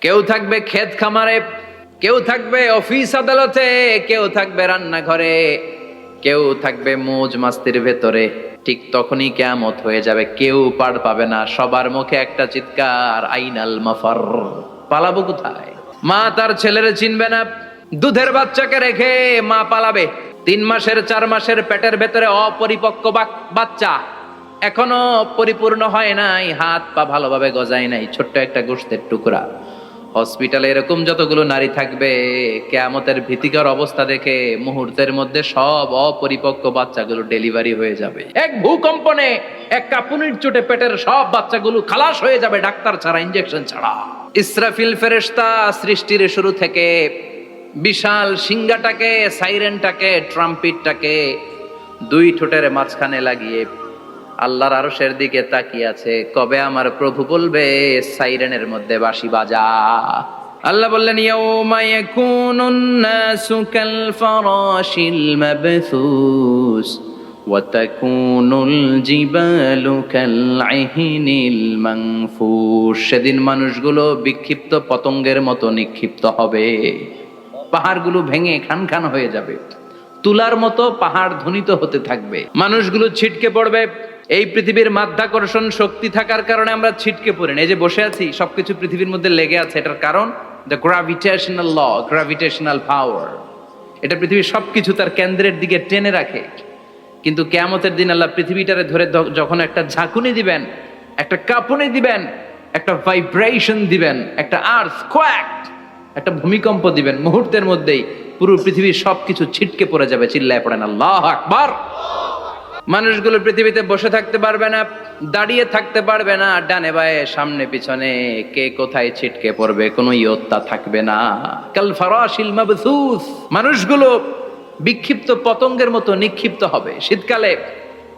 কেউ থাকবে ক্ষেত খামারে, কেউ থাকবে অফিস আদালতে, কেউ থাকবে রান্নাঘরে, কেউ থাকবে মৌজ মাস্তির ভেতরে। ঠিক তখনই কিয়ামত হয়ে যাবে, কেউ পার পাবে না। সবার মুখে একটা চিৎকার, আইনাল মাফার, পালাবো কোথায়? মা তার ছেলেরে চিনবে না। দুধের বাচ্চাকে রেখে মা পালাবে। 3 মাসের 4 মাসের পেটের ভেতরে অপরিপক্ক বাচ্চা, এখনো পরিপূর্ণ হয় নাই, হাত পা ভালোভাবে গজায় নাই, ছোট্ট একটা গোশতের টুকরা। হসপিটালে এরকম যতগুলো নারী থাকবে, কিয়ামতের ভীতিকর অবস্থা দেখে মুহূর্তের মধ্যে সব অপরিপক্ক বাচ্চাগুলো ডেলিভারি হয়ে যাবে। এক ভূকম্পনে, এক কাঁপুনির চোটে পেটের সব বাচ্চাগুলো খালাস হয়ে যাবে, ডাক্তার ছাড়া, ইনজেকশন ছাড়া। ইসরাফিল ফেরেশতা সৃষ্টির শুরু থেকে বিশাল সিংহাটাকে, সাইরেনটাকে, ট্রাম্পিটটাকে 2 ঠোঁটের মাঝখানে লাগিয়ে আল্লাহর আরশের দিকে তাকিয়ে আছে, কবে আমার প্রভু বলবে সাইরেনের মধ্যে বাঁশি বাজা। আল্লাহ বললেন, ইয়াউমা ইয়াকুনুন নাসু কাল ফারাশিল মাবথুস ওয়া তাকুনুল জিবালু কাল আহিনিল মানফুস। সেদিন মানুষগুলো বিক্ষিপ্ত পতঙ্গের মতো নিক্ষিপ্ত হবে, পাহাড়গুলো ভেঙে খান খান হয়ে যাবে, তুলার মতো পাহাড় ধ্বনিত হতে থাকবে, মানুষগুলো ছিটকে পড়বে। এই পৃথিবীর মাধ্যাকর্ষণ শক্তি থাকার কারণে আমরা ছিটকে পড়ি না। এই যে বসে আছি, সবকিছু পৃথিবীর মধ্যে লেগে আছে, এটার কারণ দ্য গ্র্যাভিটেশনাল ল, গ্র্যাভিটেশনাল পাওয়ার। এটা পৃথিবীর সবকিছু তার কেন্দ্রের দিকে টেনে রাখে। কিন্তু কিয়ামতের দিন আল্লাহ পৃথিবীটারে ধরে যখন একটা ঝাঁকুনি দিবেন, একটা কাঁপুনি দিবেন, একটা ভাইব্রেশন দিবেন, একটা আর্থকোয়াক, একটা ভূমিকম্প দিবেন, মুহূর্তের মধ্যেই পুরো পৃথিবীর সবকিছু ছিটকে পড়ে যাবে। চিল্লায় পড়েন আল্লাহু আকবার। মানুষগুলো পৃথিবীতে বসে থাকতে পারবে না, দাঁড়িয়ে থাকতে পারবে না, ডানে বায়ে সামনে পিছনে কে কোথায় ছিটকে পড়বে কোনো ইয়ত্তা থাকবে না। কাল ফারাশিল মাবথুস, মানুষগুলো বিক্ষিপ্ত পতঙ্গের মতো নিক্ষিপ্ত হবে। শীতকালে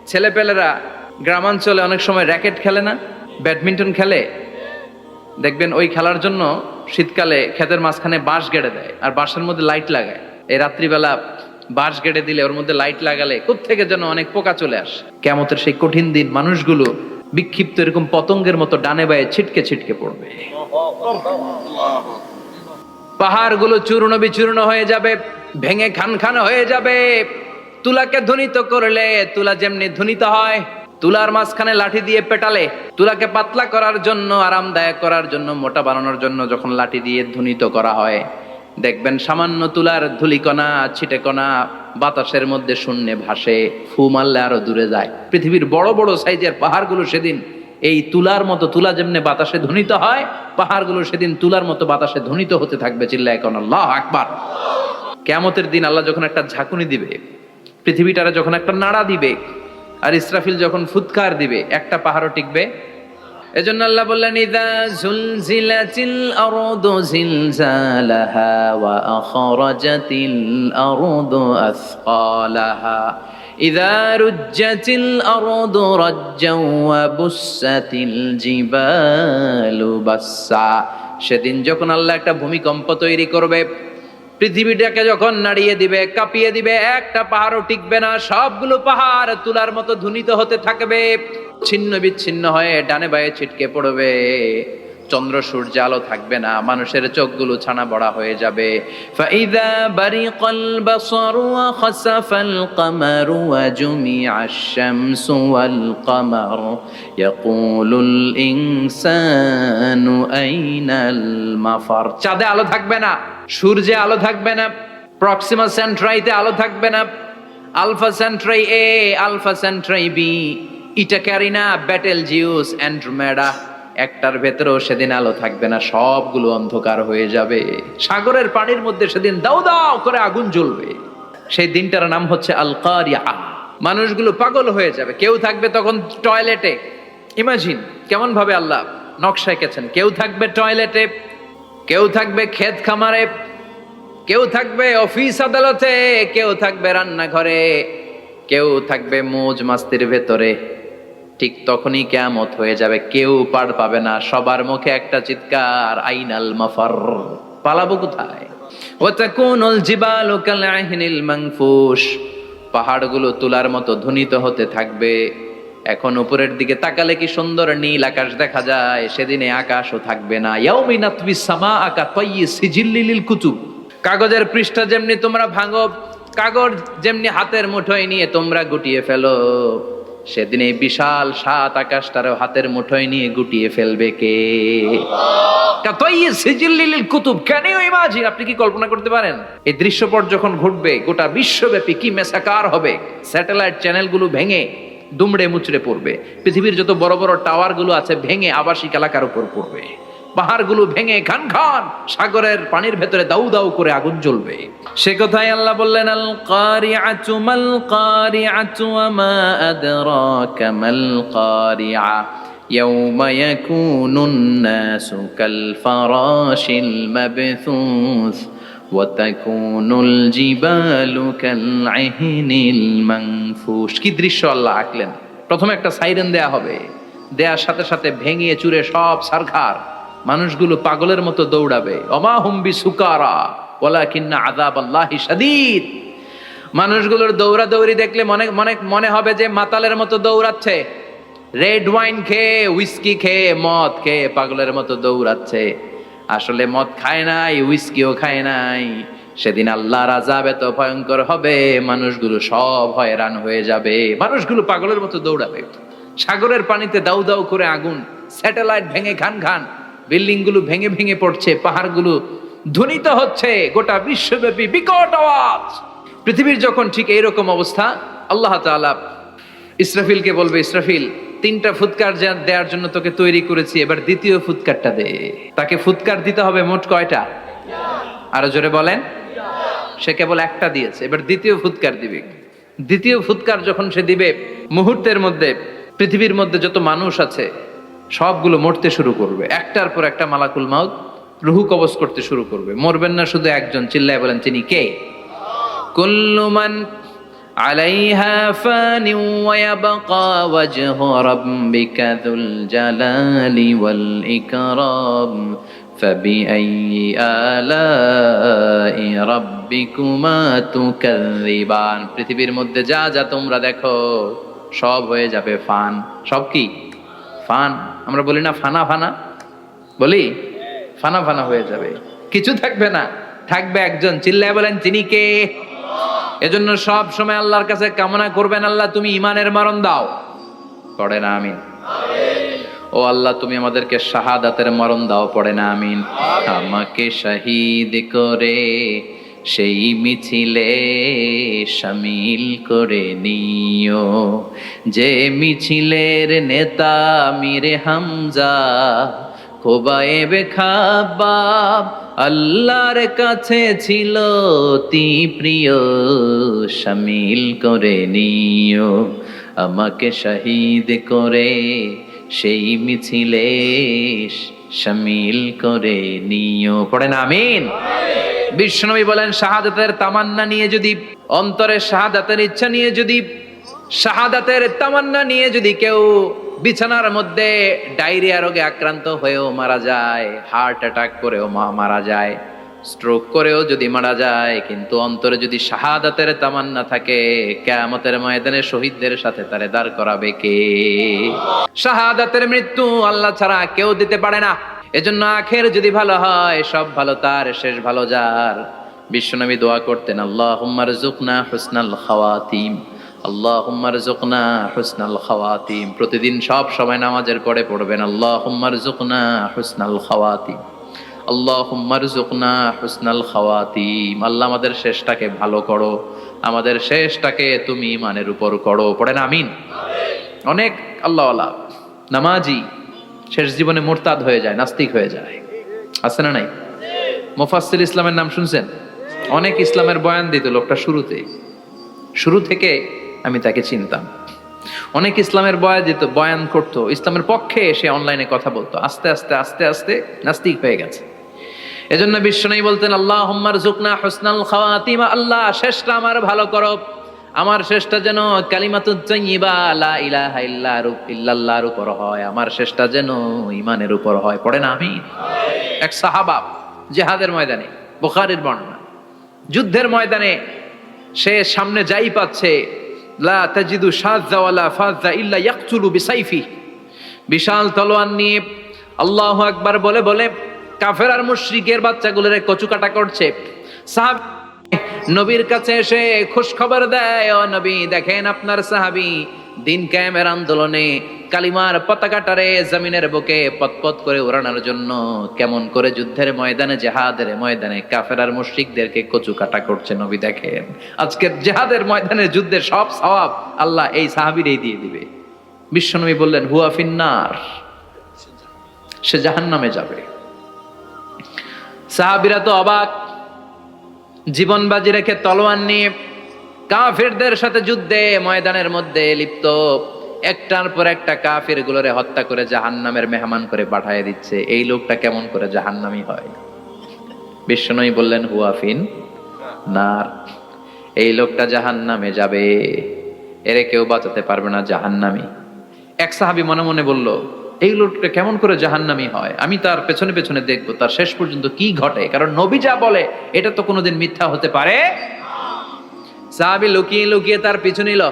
ছেলেপেলেরা গ্রামাঞ্চলে অনেক সময় র্যাকেট খেলে না, ব্যাডমিন্টন খেলে, দেখবেন ওই খেলার জন্য শীতকালে ক্ষেতের মাঝখানে বাঁশ গেড়ে দেয়, আর বাঁশের মধ্যে লাইট লাগায়। এই রাত্রিবেলা বাঁশ গেড়ে দিলে ওর মধ্যে লাইট লাগালে কোত্থেকে যেন অনেক পোকা চলে আসে। কিয়ামতের সেই কঠিন দিন মানুষগুলো বিক্ষিপ্ত এরকম পতঙ্গের মতো ডানে বায়ে ছিটকে ছিটকে পড়বে। পাহাড়গুলো চূর্ণ বিচূর্ণ হয়ে যাবে, ভেঙে খান খান হয়ে যাবে। তুলাকে ধ্বনিত করলে তুলা যেমনি ধ্বনিত হয়, তুলার মাঝখানে লাঠি দিয়ে পেটালে, তুলাকে পাতলা করার জন্য, আরামদায়ক করার জন্য, মোটা বানানোর জন্য যখন লাঠি দিয়ে ধ্বনিত করা হয়, দেখবেন সামান্য তুলার ধুলিকণা, ছিটেকণা বাতাসের মধ্যে শূন্যে ভাসে, ফু মারলে আরো দূরে যায়। পৃথিবীর বড় বড় সাইজের পাহাড়গুলো সেদিন এই তুলার মতো, তুলা যেমনি বাতাসে ধ্বনিত হয়, পাহাড়গুলো সেদিন তুলার মতো বাতাসে ধ্বনিত হতে থাকবে। চিল্লায় কোন আল্লাহু আকবার। কিয়ামতের দিন আল্লাহ যখন একটা ঝাঁকুনি দিবে, পৃথিবীটারে যখন একটা নাড়া দিবে, আর ইসরাফিল যখন ফুৎকার দিবে, একটা পাহাড়ও টিকবে। এজন্য আল্লাহ বললেন, ইযা যুলজিলাতিল আরদু জিলজালাহা ওয়া আখরাজাতিল আরদু আসকালাহা ইযা রুজ্জাতিল আরদু রাজ্জাও ওয়া বুসাতিল জিবালু বাসসা। সেদিন যখন আল্লাহ একটা ভূমিকম্প তৈরি করবে, পৃথিবীটাকে যখন নাড়িয়ে দিবে, কাঁপিয়ে দিবে, একটা পাহাড়ও টিকবে না, সবগুলো পাহাড় তুলার মতো ধ্বনিত হতে থাকবে, ছিন্ন বিচ্ছিন্ন হয়ে ডানে বায়ে ছিটকে পড়বে। চন্দ্র সূর্য আলো থাকবে না, মানুষের চোখগুলো ছানা বড়া হয়ে যাবে। ফাইদা বারিকাল বাসারু ওয়া খাসাফাল কামারু ওয়া জুমিআশ শামসু ওয়াল কামার ইয়াকুলুল ইনসানু আইনাল মাফার। চাঁদে আলো থাকবে না, সূর্যে আলো থাকবে না, প্রক্সিমা সেন্ট্রাইতে আলো থাকবে না, আলফা সেন্ট্রাই এ, আলফা সেন্ট্রাই বি, ইটা ক্যারিনা, ব্যাটেল জিউস, অ্যান্ড্রোমেডা, একটার ভেতরেও সেদিন আলো থাকবে না, সবগুলো অন্ধকার হয়ে যাবে। সাগরের পানির মধ্যে সেদিন দাউ দাউ করে আগুন জ্বলবে। সেই দিনটার নাম হচ্ছে আল কারিয়া। মানুষগুলো পাগল হয়ে যাবে। কেউ থাকবে তখন টয়লেটে, ইমাজিন কেমন ভাবে আল্লাহ নকশা এঁকেছেন। কেউ থাকবে টয়লেটে, কেউ থাকবে ক্ষেত খামারে, কেউ থাকবে অফিস আদালতে, কেউ থাকবে রান্নাঘরে, কেউ থাকবে মৌজ মাস্তির ভেতরে। ঠিক তখনই কিয়ামত হয়ে যাবে, কেউ পার পাবে না। সবার মুখে একটা চিৎকার, আইনাল মাফার, পালাবো কোথায়? ওয়া তাকুনুল জিবালু কাল আহিনিল মানফুস, পাহাড়গুলো তুলার মতো ধ্বনিত হতে থাকবে। এখন উপরের দিকে তাকালে কি সুন্দর নীল আকাশ দেখা যায়, সেদিনে আকাশও থাকবে না। ইয়াউমিন নাতবিস সামাআ কাতায়্যি সিজিল্লিল লিল কুতুব। কাগজের পৃষ্ঠা যেমনি তোমরা ভাঙো, কাগজ যেমনি হাতের মুঠোয় নিয়ে তোমরা গুটিয়ে ফেলো, সেদিন এই বিশাল সাত আকাশটারও হাতের মুঠোয় নিয়ে গুটিয়ে ফেলবে কে? কাতায়্যি সিজিল্লিল লিল কুতুব। Can you imagine? আপনি কি কল্পনা করতে পারেন এই দৃশ্যপট যখন ঘটবে গোটা বিশ্বব্যাপী কি মেসাকার হবে? স্যাটেলাইট চ্যানেলগুলো ভেঙে দুমড়ে মুচড়ে পড়বে, পৃথিবীর যত বড় বড় টাওয়ার গুলো আছে ভেঙে আবাসিক এলাকার উপর পড়বে, পাহাড়গুলো ভেঙে খান খান সাগরের পানির ভেতরে দাউ দাউ করে আগুন জ্বলবে। সে কথাই আল্লাহ বললেন, আল কারিআতু মাল কারিআতু ওয়া মা আদরাকা মাল কারিআ ইয়াউমা ইয়াকুনুন নাসু কাল ফারাশিল মাবথুস ওয়া তাকুনুল জিবালু কাল আহিনিল মানফুশ। কি দৃশ্য আল্লাহ আঁকলেন! প্রথমে একটা সাইরেন দেয়া হবে, দেয়ার সাথে সাথে ভেঙে চুরে সব সারখার, মানুষগুলো পাগলের মতো দৌড়াবে। ওমা হুম বিসুকারা ওয়ালাকিন্না আযাবাল্লাহি শাদীদ। মানুষগুলোর দৌড়াদৌড়ি দেখলে মনে হবে যে মাতালের মতো দৌড়াচ্ছে, রেড ওয়াইন খেয়ে, হুইস্কি খেয়ে, মদ খেয়ে পাগলের মতো দৌড়াচ্ছে। আসলে মদ খায় নাই, হুইস্কিও খায় নাই। সেদিন আল্লাহর আযাব এত ভয়ঙ্কর হবে, মানুষগুলো সব হয়রান হয়ে যাবে, মানুষগুলো পাগলের মতো দৌড়াবে। সাগরের পানিতে দাউ দাউ করে আগুন, স্যাটেলাইট ভেঙে খান খান, বিল্ডিং গুলো ভেঙে ভেঙে পড়ছে, পাহাড়গুলো ধ্বনিত হচ্ছে, গোটা বিশ্বব্যাপী বিকট আওয়াজ। পৃথিবীর যখন ঠিক এইরকম অবস্থা, আল্লাহ তাআলা ইসরাফিলকে বলবে, ইসরাফিল, 3টা ফুৎকার দেওয়ার জন্য তোকে তৈরি করেছি, এবার দ্বিতীয় ফুৎকারটা দে। তাকে ফুৎকার দিতে হবে মোট কয়টা? আরো জোরে বলেন। সে কেবল একটা দিয়েছে, এবার দ্বিতীয় ফুৎকার দিবে। দ্বিতীয় ফুৎকার যখন সে দিবে, মুহূর্তের মধ্যে পৃথিবীর মধ্যে যত মানুষ আছে সবগুলো মরতে শুরু করবে, একটার পর একটা মালাকুল মাউত রুহু কবজ করতে শুরু করবে। মরবেন না শুধু একজন, চিল্লায় বলেন তিনি কে? কুল্লু মান আলাইহা ফানি ওয়া ইয়াবকা ওয়াজহু রাব্বিকা যুল জালালি ওয়াল ইকরাম ফাবিআইয়ি আলাই রাব্বিকুমা তুকাযযিবান। পৃথিবীর মধ্যে যা যা তোমরা দেখো সব হয়ে যাবে ফান। সব কি? ফান। আমরা বলি না ফানা ফানা, বলি ফানা ফানা হয়ে যাবে, কিছু থাকবে না, থাকবে একজন, চিল্লায় বলেন তিনি কে? এজন্য সব সময় আল্লাহর কাছে কামনা করবেন, আল্লাহ তুমি ঈমানের মরণ দাও। পড়ে না আমিন? ও আল্লাহ তুমি আমাদেরকে শাহাদাতের মরণ দাও। পড়ে না আমিন? আমাকে শহীদ করে সেই মিছিলে শামিল করে নিও, যে মিছিলের নেতা মীরে হামজা খোবায়েবে খাব্বাব আল্লাহর কাছে ছিল অতি প্রিয়, শামিল করে নিও, আমাকে শহীদ করে সেই মিছিলে শামিল করে নিও। পড়েন আমিন? বিশ্বনবী বলেন, শাহাদাতের তামান্না নিয়ে যদি, অন্তরের শাহাদাতের ইচ্ছা নিয়ে যদি, শাহাদাতের তামান্না নিয়ে যদি কেউ বিছানার মধ্যে ডায়রিয়া রোগে আক্রান্ত হয়েও মারা যায়, হার্ট অ্যাটাক করেও মারা যায়, স্ট্রোক করেও যদি মারা যায়, কিন্তু অন্তরে যদি শাহাদাতের তামান্না থাকে, কিয়ামতের ময়দানে শহীদদের সাথে তারে দাঁড় করাবে কে? শাহাদাতের মৃত্যু আল্লাহ ছাড়া কেউ দিতে পারে না। এজন্য আখের যদি ভালো হয়, সব ভালো তার, শেষ ভালো যার। বিশ্বনবী দোয়া করতেন, আল্লাহুম্মা রযুকনা হুসনাল খাওয়াতিম, আল্লাহুম্মা রযুকনা হুসনাল খাওয়াতিম। প্রতিদিন সব সময় নামাজের পরে পড়বেন, আল্লাহুম্মা রযুকনা হুসনাল খাওয়াতিম, আল্লাহুম্মা রযুকনা হুসনাল খাওয়াতিম। আল্লাহ আমাদের শেষটাকে ভালো করো, আমাদের শেষটাকে তুমি ঈমানের উপর করো। পড়েন আমিন? অনেক আল্লাহওয়ালা নামাজি শেষ জীবনে মুরতাদ হয়ে যায়, নাস্তিক হয়ে যায়, আছে না নাই? মুফাসসির ইসলামের নাম শুনছেন? অনেক ইসলামের বয়ান দিত লোকটা শুরু থেকে আমি তাকে চিনতাম। অনেক ইসলামের বয়ান করতো, ইসলামের পক্ষে এসে অনলাইনে কথা বলতো, আস্তে আস্তে আস্তে আস্তে নাস্তিক হয়ে গেছে। এজন্য বিশ্বনবী বলতেন, আল্লাহুম্মা রযুকনা হুসনাল খাওয়াতিম, আল্লাহ শেষটা আমার ভালো করো, আমার শেষটা যেন কালিমাতুত তাইয়্যিবা লা ইলাহা ইল্লাল্লাহর উপর হয়, আমার শেষটা যেন ঈমানের উপর হয়। পড়েন আমিন? এক সাহাবা জিহাদের ময়দানে, বুখারীর বর্ণনা, যুদ্ধের ময়দানে সে সামনে যাই পাচ্ছে লা তাজিদু শাযযা ওয়ালা ফাযযা ইল্লা ইয়াকতুলু বিসাইফি। বিশাল তলোয়ার নিয়ে আল্লাহু আকবার বলে বলে কাফের আর মুশরিকের বাচ্চাগুলোরে কচুকাটা করছে। সাহাবী নবীর কাছে এসে খুশ খবর দেয়, ও নবী দেখেন আপনার সাহাবী দিন কায়েমের আন্দোলনে কালিমার পতাকাটারে জমিনের বুকে পতপত করে ওড়ানোর জন্য কেমন করে যুদ্ধের ময়দানে, জিহাদের ময়দানে কাফের আর মুশরিকদেরকে কচুকাটা করছে। নবী দেখেন আজকের জিহাদের ময়দানে যুদ্ধের সব সওয়াব আল্লাহ এই সাহাবীরই দিয়ে দিবে। বিশ্বনবী বললেন হুয়া ফিন্নার, সে জাহান্নামে যাবে। সাহাবীরা তো অবাক, জীবন বাজি রেখে তলোয়ার নিয়ে কাফেরদের সাথে যুদ্ধে ময়দানের মধ্যে লিপ্ত, একটার পর একটা কাফের গুলোরে হত্যা করে জাহান্নামের মেহমান করে পাঠিয়ে দিচ্ছে। এই লোকটা কেমন করে জাহান্নামী হয়? বিশ্বনবী বললেন হুয়া ফিন নার, এই লোকটা জাহান্নামে যাবে, এরে কেউ বাঁচাতে পারবে না, জাহান্নামী। এক সাহাবী মনে মনে বলল এই লোকটা কেমন করে জাহান্নামী হয়, আমি তার পেছনে পেছনে দেখবো তার শেষ পর্যন্ত কি ঘটে, কারণ নবী যা বলে এটা তো কোনোদিন মিথ্যা হতে পারে। সাহাবী লুকিয়ে লুকিয়ে তার পিছু নিল,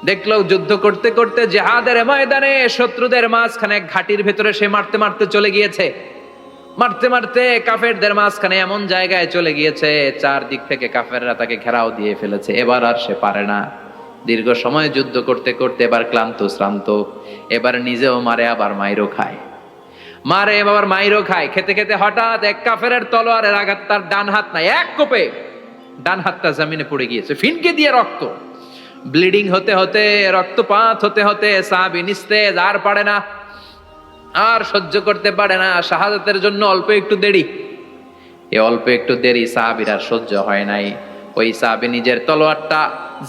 দেখলো যুদ্ধ করতে করতে জিহাদের ময়দানে শত্রুদের মাঝখানে ঘাটির ভেতরে সে মারতে মারতে চলে গিয়েছে। মারতে মারতে কাফেরদের মাঝখানে এমন জায়গায় চলে গিয়েছে চারদিক থেকে কাফেররা তাকে ঘেরাও দিয়ে ফেলেছে। এবার আর সে পারে না, দীর্ঘ সময় যুদ্ধ করতে করতে এবার ক্লান্ত শ্রান্ত, এবার নিজেও মারে আবার মাইরও খায়, মারে আবার মাইরও খায়। খেতে খেতে হঠাৎ এক কাফেরের তলোয়ারের আঘাত তার ডান হাত নাই, এক কোপে ডান হাতটা জমিনে পড়ে গিয়েছে, ফিনকে দিয়ে রক্ত, ব্লিডিং হতে হতে রক্তপাত হতে হতে সাহাবী নিস্তেজ, আর পারে না, আর সহ্য করতে পারে না। শাহাদাতের জন্য অল্প একটু দেরি, এই অল্প একটু দেরি সাহাবীর আর সহ্য হয় নাই। ওই সাহাবী নিজের তলোয়ারটা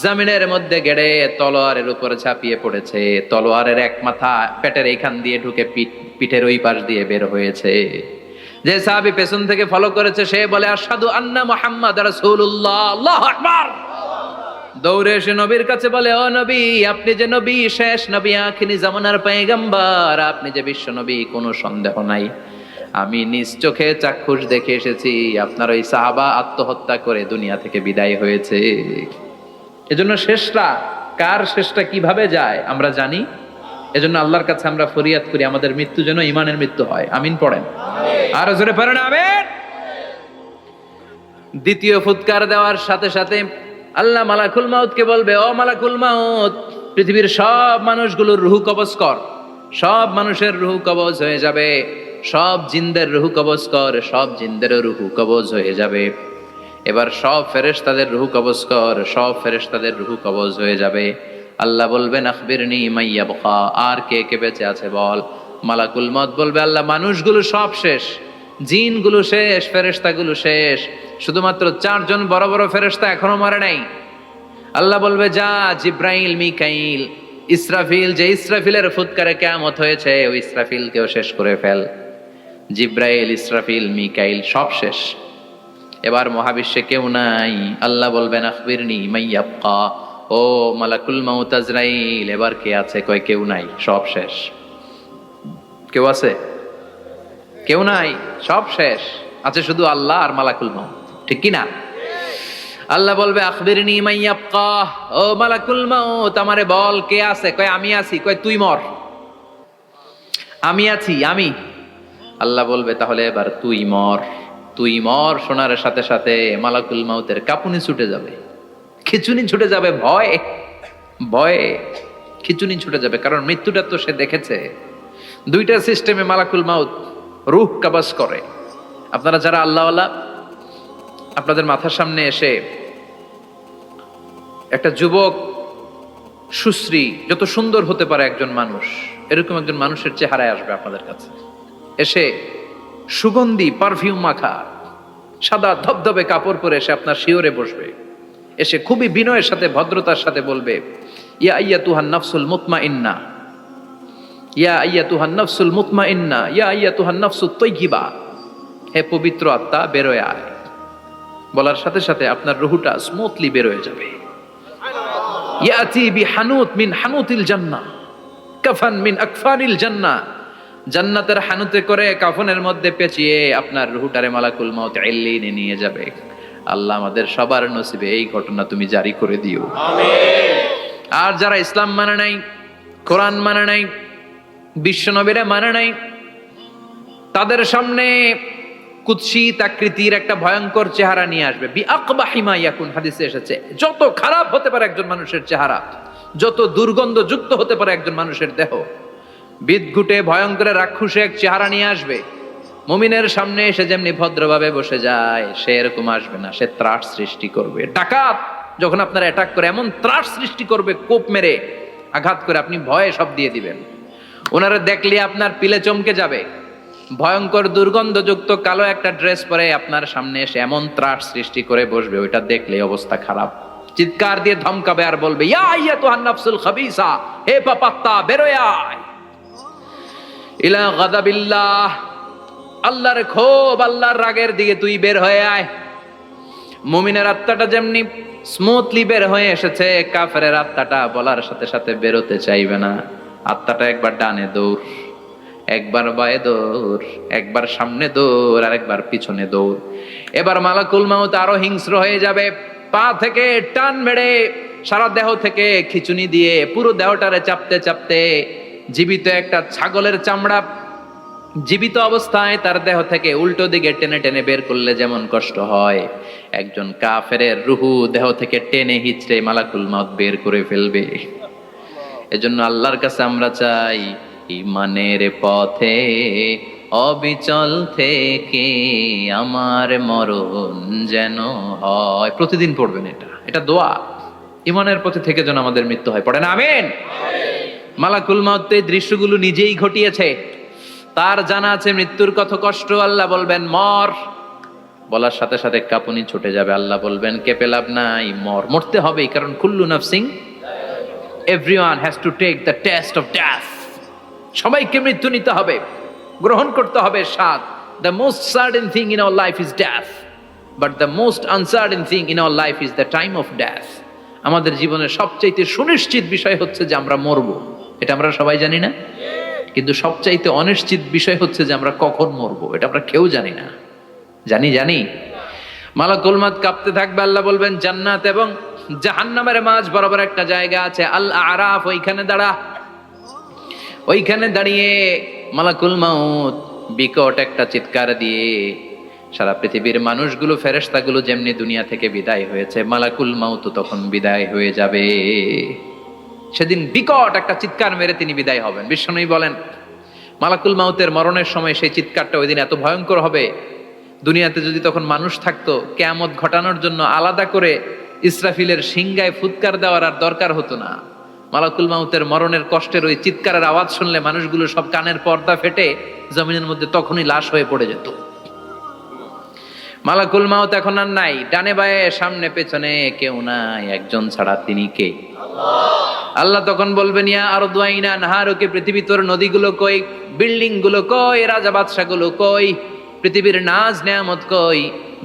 জমিনের মধ্যে গেড়ে তলোয়ারের উপরে ঝাঁপিয়ে পড়েছে। তলোয়ারের এক মাথা পেটের এইখান দিয়ে ঢুকে পিঠের ওই পাশ দিয়ে বের হয়েছে। যে সাহাবী পেছন থেকে ফলো করেছে সে বলে আশহাদু আন্না মুহাম্মাদ রাসূলুল্লাহ, আল্লাহু আকবার। দৌড়ে এসে নবীর কাছে বলে ও নবী, আপনি যে নবী, শেষ নবী, আখিরি জামানার পয়গম্বর, আপনি যে বিশ্ব নবী, কোনো সন্দেহ নাই। আমি নিজ চোখে চাক্ষুষ দেখে এসেছি আপনার ওই সাহাবা আত্মহত্যা করে দুনিয়া থেকে বিদায় হয়েছে। এজন্য শেষটা কার, শেষটা কিভাবে যায় আমরা জানি। এজন্য আল্লাহর কাছে আমরা ফরিয়াদ করি আমাদের মৃত্যু যেন ঈমানের মৃত্যু হয়। আমিন পড়েন, আর জোরে পড়েন আমিন। দ্বিতীয় ফুৎকার দেওয়ার সাথে সাথে আল্লাহ মালাকুল মাউতকে বলবে ও মালাকুল মাউত, পৃথিবীর সব মানুষগুলোর রুহ কবজ কর। সব মানুষের রুহ কবজ হয়ে যাবে, সব জিনদের রুহ কবজ কর, সব জিনদেরও রুহ কবজ হয়ে যাবে। এবার সব ফেরেশতাদের রুহ কবজ কর, সব ফেরেশতাদের রুহ কবজ হয়ে যাবে। আল্লাহ বলবেন আখবিরনি মাইয়াবকা, আর কে কে বেঁচে আছে বল। মালাকুল মউত বলবে আল্লাহ মানুষগুলো সব শেষ, জিনগুলো শেষ, ফেরেশতাগুলো শেষ, শুধুমাত্র 4 জন বড় বড় ফেরেশতা এখনো মরে নাই। আল্লাহ বলবে যা জিব্রাইল, মিকাইল, ইসরাফিল, যে ইসরাফিলের ফুৎকারে কিয়ামত হয়েছে ওই ইসরাফিলকেও শেষ করে ফেল। জিব্রাইল, ইসরাফিল, মিকাইল সব শেষ, এবার মহাবিশ্বে কেউ নাই। আল্লাহ বলবেন আখবিরনি মাইয়াবকা, ও মালাকুল মাউত আজরাইল, এবার কে আছে? কয় কেউ নাই, সব শেষ। কেউ আছে? কেউ নাই, সব শেষ, আছে শুধু আল্লাহ আর মালাকুল মাউত, ঠিক কি না? আল্লাহ বলবে আখবিরনি মাইয়াবকা, ও মালাকুল মাউত আমারে বল কে আছে? কয় আমি আছি। কয় তুই মর। আমি আছি, আমি। আল্লাহ বলবে তাহলে এবার তুই মর। তুই মর শোনার সাথে সাথে মালাকুল মাউতের কাঁপুনি ছুটে যাবে, খিচুনি ছুটে যাবে, ভয়ে ভয়ে খিচুনি ছুটে যাবে, কারণ মৃত্যুটা তো সে দেখেছে। দুইটা সিস্টেমে মালাকুল মাউত রূহ কবজ করে। আপনারা যারা আল্লাহওয়ালা, আপনাদের মাথার সামনে এসে একটা যুবক, সুশ্রী, যত সুন্দর হতে পারে একজন মানুষ, এরকম একজন মানুষের চেহারায় আসবে আপনাদের কাছে, এসে সুগন্ধি পারফিউম মাখা সাদা ধবধবে কাপড় পরে এসে আপনার শিওরে বসবে, এসে খুবই বিনয়ের সাথে ভদ্রতার সাথে বলবে ইয়া আইয়াতুহান নাফসুল মুতমাইন্না, ইয়া আইয়াতুহান নাফসুল মুতমাইন্না, ইয়া আইয়াতুহান নাফসুত তাইয়্যিবা, হে পবিত্র আত্মা বেরোয় আয়। বলার সাথে সাথে আপনার রুহটা স্মুথলি বেরোয় যাবে। ইয়াতি বিহানুত মিন হানুতিল জান্নাহ, কাফান মিন আকফানিল জান্নাহ, জান্নাতের হানুতে করে কাফনের মধ্যে পেঁচিয়ে আপনার রুহটারে মালাকুল মাউত ইল্লিনে নিয়ে যাবে। আল্লাহ আমাদের সবার নসিবে এই ঘটনা তুমি জারি করে দিও, আমিন। আর যারা ইসলাম মানে নাই, কোরআন মানে নাই, বিশ্বনবীরা মানে নাই, তাদের সামনে কুৎসিত আকৃতির একটা ভয়ঙ্কর চেহারা নিয়ে আসবে। বিআকবাহি মা ইয়াকুন, হাদিসে এসেছে, যত খারাপ হতে পারে একজন মানুষের চেহারা, যত দুর্গন্ধযুক্ত হতে পারে একজন মানুষের দেহ, বিদঘুটে ভয়ঙ্কর রাক্ষসে এক চেহারা নিয়ে আসবে। মুমিনের সামনে এসে যেমনি ভদ্রভাবে বসে যায়, সে এরকম আসবে না, সে ত্রাস সৃষ্টি করবে। ডাকাত যখন আপনার অ্যাটাক করে এমন ত্রাস সৃষ্টি করবে, কোপ মেরে আঘাত করে আপনি ভয়ে সব দিয়ে দিবেন। ওনারা দেখলে আপনার পিলে চমকে যাবে। ভয়ঙ্কর দুর্গন্ধযুক্ত কালো একটা ড্রেস পরে আপনার সামনে এসে এমন ত্রাস সৃষ্টি করে বসবে, ওইটা দেখলে অবস্থা খারাপ। চিৎকার দিয়ে ধমকাবে আর বলবে, ইয়া আইয়াতুহান নাফসুল খাবিসা, হে পাপাত্তা বেরোয় আয় ইলা গাদাবিল্লাহ, আল্লাহর ক্ষোভ, আল্লাহর রাগের দিকে তুই বের হয়ে আয়। মুমিনের আত্মাটা যেমনি স্মুথলি বের হয়ে এসেছে, কাফেরের আত্মাটা বলার সাথে সাথে বেরোতে চাইবে না। আত্মাটা একবার ডানে দৌড়, একবার বায়ে দৌড়, একবার সামনে দৌড়, আর একবার পিছনে দৌড়। এবার মালাকুল মাউত আরো হিংস্র হয়ে যাবে, পা থেকে টান মেরে সারা দেহ থেকে খিচুনি দিয়ে পুরো দেহটারে চাপতে চাপতে জীবিত একটা ছাগলের চামড়া জীবিত অবস্থায় তার দেহ থেকে উল্টো দিকে টেনে টেনে বের করলে যেমন কষ্ট হয়, একজন কাফেরের রুহু দেহ থেকে টেনে হিচড়ে মালাকুল মাউত বের করে ফেলবে। এজন্য আল্লাহর কাছে আমরা চাই, ঈমানের পথে অবিচল থেকে আমার মরণ যেন হয়। প্রতিদিন পড়বেন এটা দোয়া। ঈমানের পথে থেকে যেন আমাদের মৃত্যু হয়, পড়েন আমিন। মালাকুল মাউত এই দৃশ্যগুলো নিজেই ঘটিয়েছে, তার জানা আছে মৃত্যুর কত কষ্ট। আল্লাহ বলবেন মর, বলার সাথে সাথে কাঁপুনি ছুটে যাবে। আল্লাহ বলবেন কেঁপে লাভ নাই, মর, মরতে হবেই, কারণ কুল্লু নাফসিন, everyone has to take the taste of death. সবাইকে মৃত্যু নিতে হবে, গ্রহণ করতে হবে স্বাদ। The most certain thing in our life is death, but the most uncertain thing in our life is the time of death. আমাদের জীবনের সবচাইতে সুনিশ্চিত বিষয় হচ্ছে যে আমরা মরবো, এটা আমরা সবাই জানি না, কিন্তু সবচাইতে অনিশ্চিত বিষয় হচ্ছে যে আমরা কখন মরবো, এটা আমরা কেউ জানি না। জানি মালাকুল মাউত কাঁপতে থাকবে। আল্লাহ বলবেন জান্নাত এবং জাহান্নামের মাঝ বরাবর একটা জায়গা আছে, আল আরাফ, ওইখানে দাঁড়া। ওইখানে দাঁড়িয়ে মালাকুল মাউত বিকট একটা চিৎকার দিয়ে সারা পৃথিবীর মানুষগুলো, ফেরেশতাগুলো যেমনি দুনিয়া থেকে বিদায় হয়েছে, মালাকুল মাউত তখন বিদায় হয়ে যাবে। সেদিন বিকট একটা চিৎকার মেরে তিনি বিদায় হবেন। বিশ্বনবী বলেন মালাকুল মাউতের মরণের সময় সেই চিৎকারটা ওই দিন এত ভয়ঙ্কর হবে, দুনিয়াতে যদি তখন মানুষ থাকতো, কিয়ামত ঘটানোর জন্য আলাদা করে ইসরাফিলের সিংগায় ফুৎকার দেওয়ার আর দরকার হতো না। মালাকুল মাউতের মরণের কষ্টের ওই চিৎকারের আওয়াজ শুনলে মানুষগুলো সব কানের পর্দা ফেটে জমিনের মধ্যে তখনই লাশ হয়ে পড়ে যেত। মালাকুল মাউত এখন আর নাই, ডানে বায়ে সামনে পেছনে কেউ নাই, একজন ছাড়া, তিনি কে? আল্লাহ তখন বলবেন ইয়া আরদু আইনা নাহারুকে, পৃথিবী তোর নদীগুলো কই, বিল্ডিং গুলো কই, রাজা বাদশা গুলো কই, পৃথিবীর নাজ নেয়ামত কই,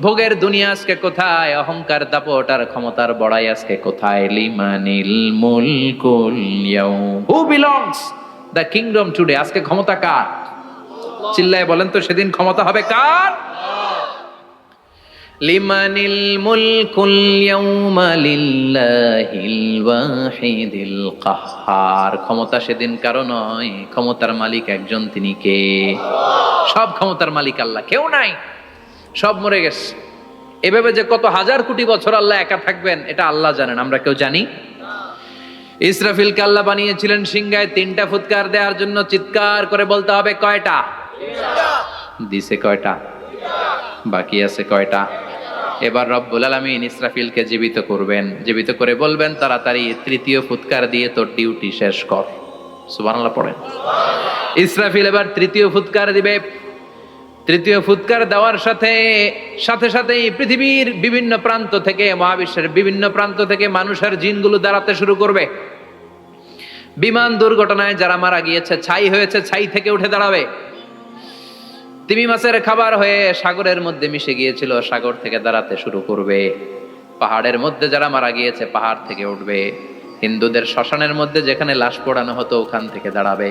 ভোগের দুনিয়া আজকে কোথায়, অহংকার দাপট আর ক্ষমতার বড়াই আজকে কোথায়? লিমানিল মুলকুল ইয়াউম, who belongs the kingdom today, আজকে ক্ষমতা কার? চিল্লায় বলেন তো, সেদিন ক্ষমতা হবে কার? লিমানিল মুলকুল ইয়াউমা লিল্লাহিল ওয়াহিদিল কাহ্হার, ক্ষমতা সেদিন কারো নয়, ক্ষমতার মালিক একজন, তিনি কে? সব ক্ষমতার মালিক আল্লাহ, কেউ নাই, সব মরে গেছে। এভাবে যে কত হাজার কোটি বছর আল্লাহ একা থাকবেন এটা আল্লাহ জানেন, আমরা কেউ জানি? ইসরাফিলকে আল্লাহ বানিয়েছিলেন সিংহায় 3টা ফুৎকার দেওয়ার জন্য, চিৎকার করে বলতে হবে কয়টা? দিছে কয়টা? বাকি আছে কয়টা? এবার রব্বুল আলামিন ইসরাফিলকে জীবিত করবেন, জীবিত করে বলবেন তাড়াতাড়ি 3য় ফুৎকার দিয়ে তোর ডিউটি শেষ কর। সুবহানাল্লাহ পড়েন। ইসরাফিল এবার 3য় ফুৎকার দিবে। 3য় ফুৎকার দেওয়ার সাথে সাথেই পৃথিবীর বিভিন্ন প্রান্ত থেকে, মহাবিশ্বের বিভিন্ন প্রান্ত থেকে মানুষের জিনগুলো দাঁড়াতে শুরু করবে। বিমান দুর্ঘটনায় যারা মারা গিয়েছে, ছাই হয়েছে, ছাই থেকে উঠে দাঁড়াবে। তিমি মাছের খাবার হয়ে সাগরের মধ্যে মিশে গিয়েছিল, সাগর থেকে দাঁড়াতে শুরু করবে। পাহাড়ের মধ্যে যারা মারা গিয়েছে, পাহাড় থেকে উঠবে। হিন্দুদের শ্মশানের মধ্যে যেখানে লাশ পোড়ানো হতো, ওখান থেকে দাঁড়াবে।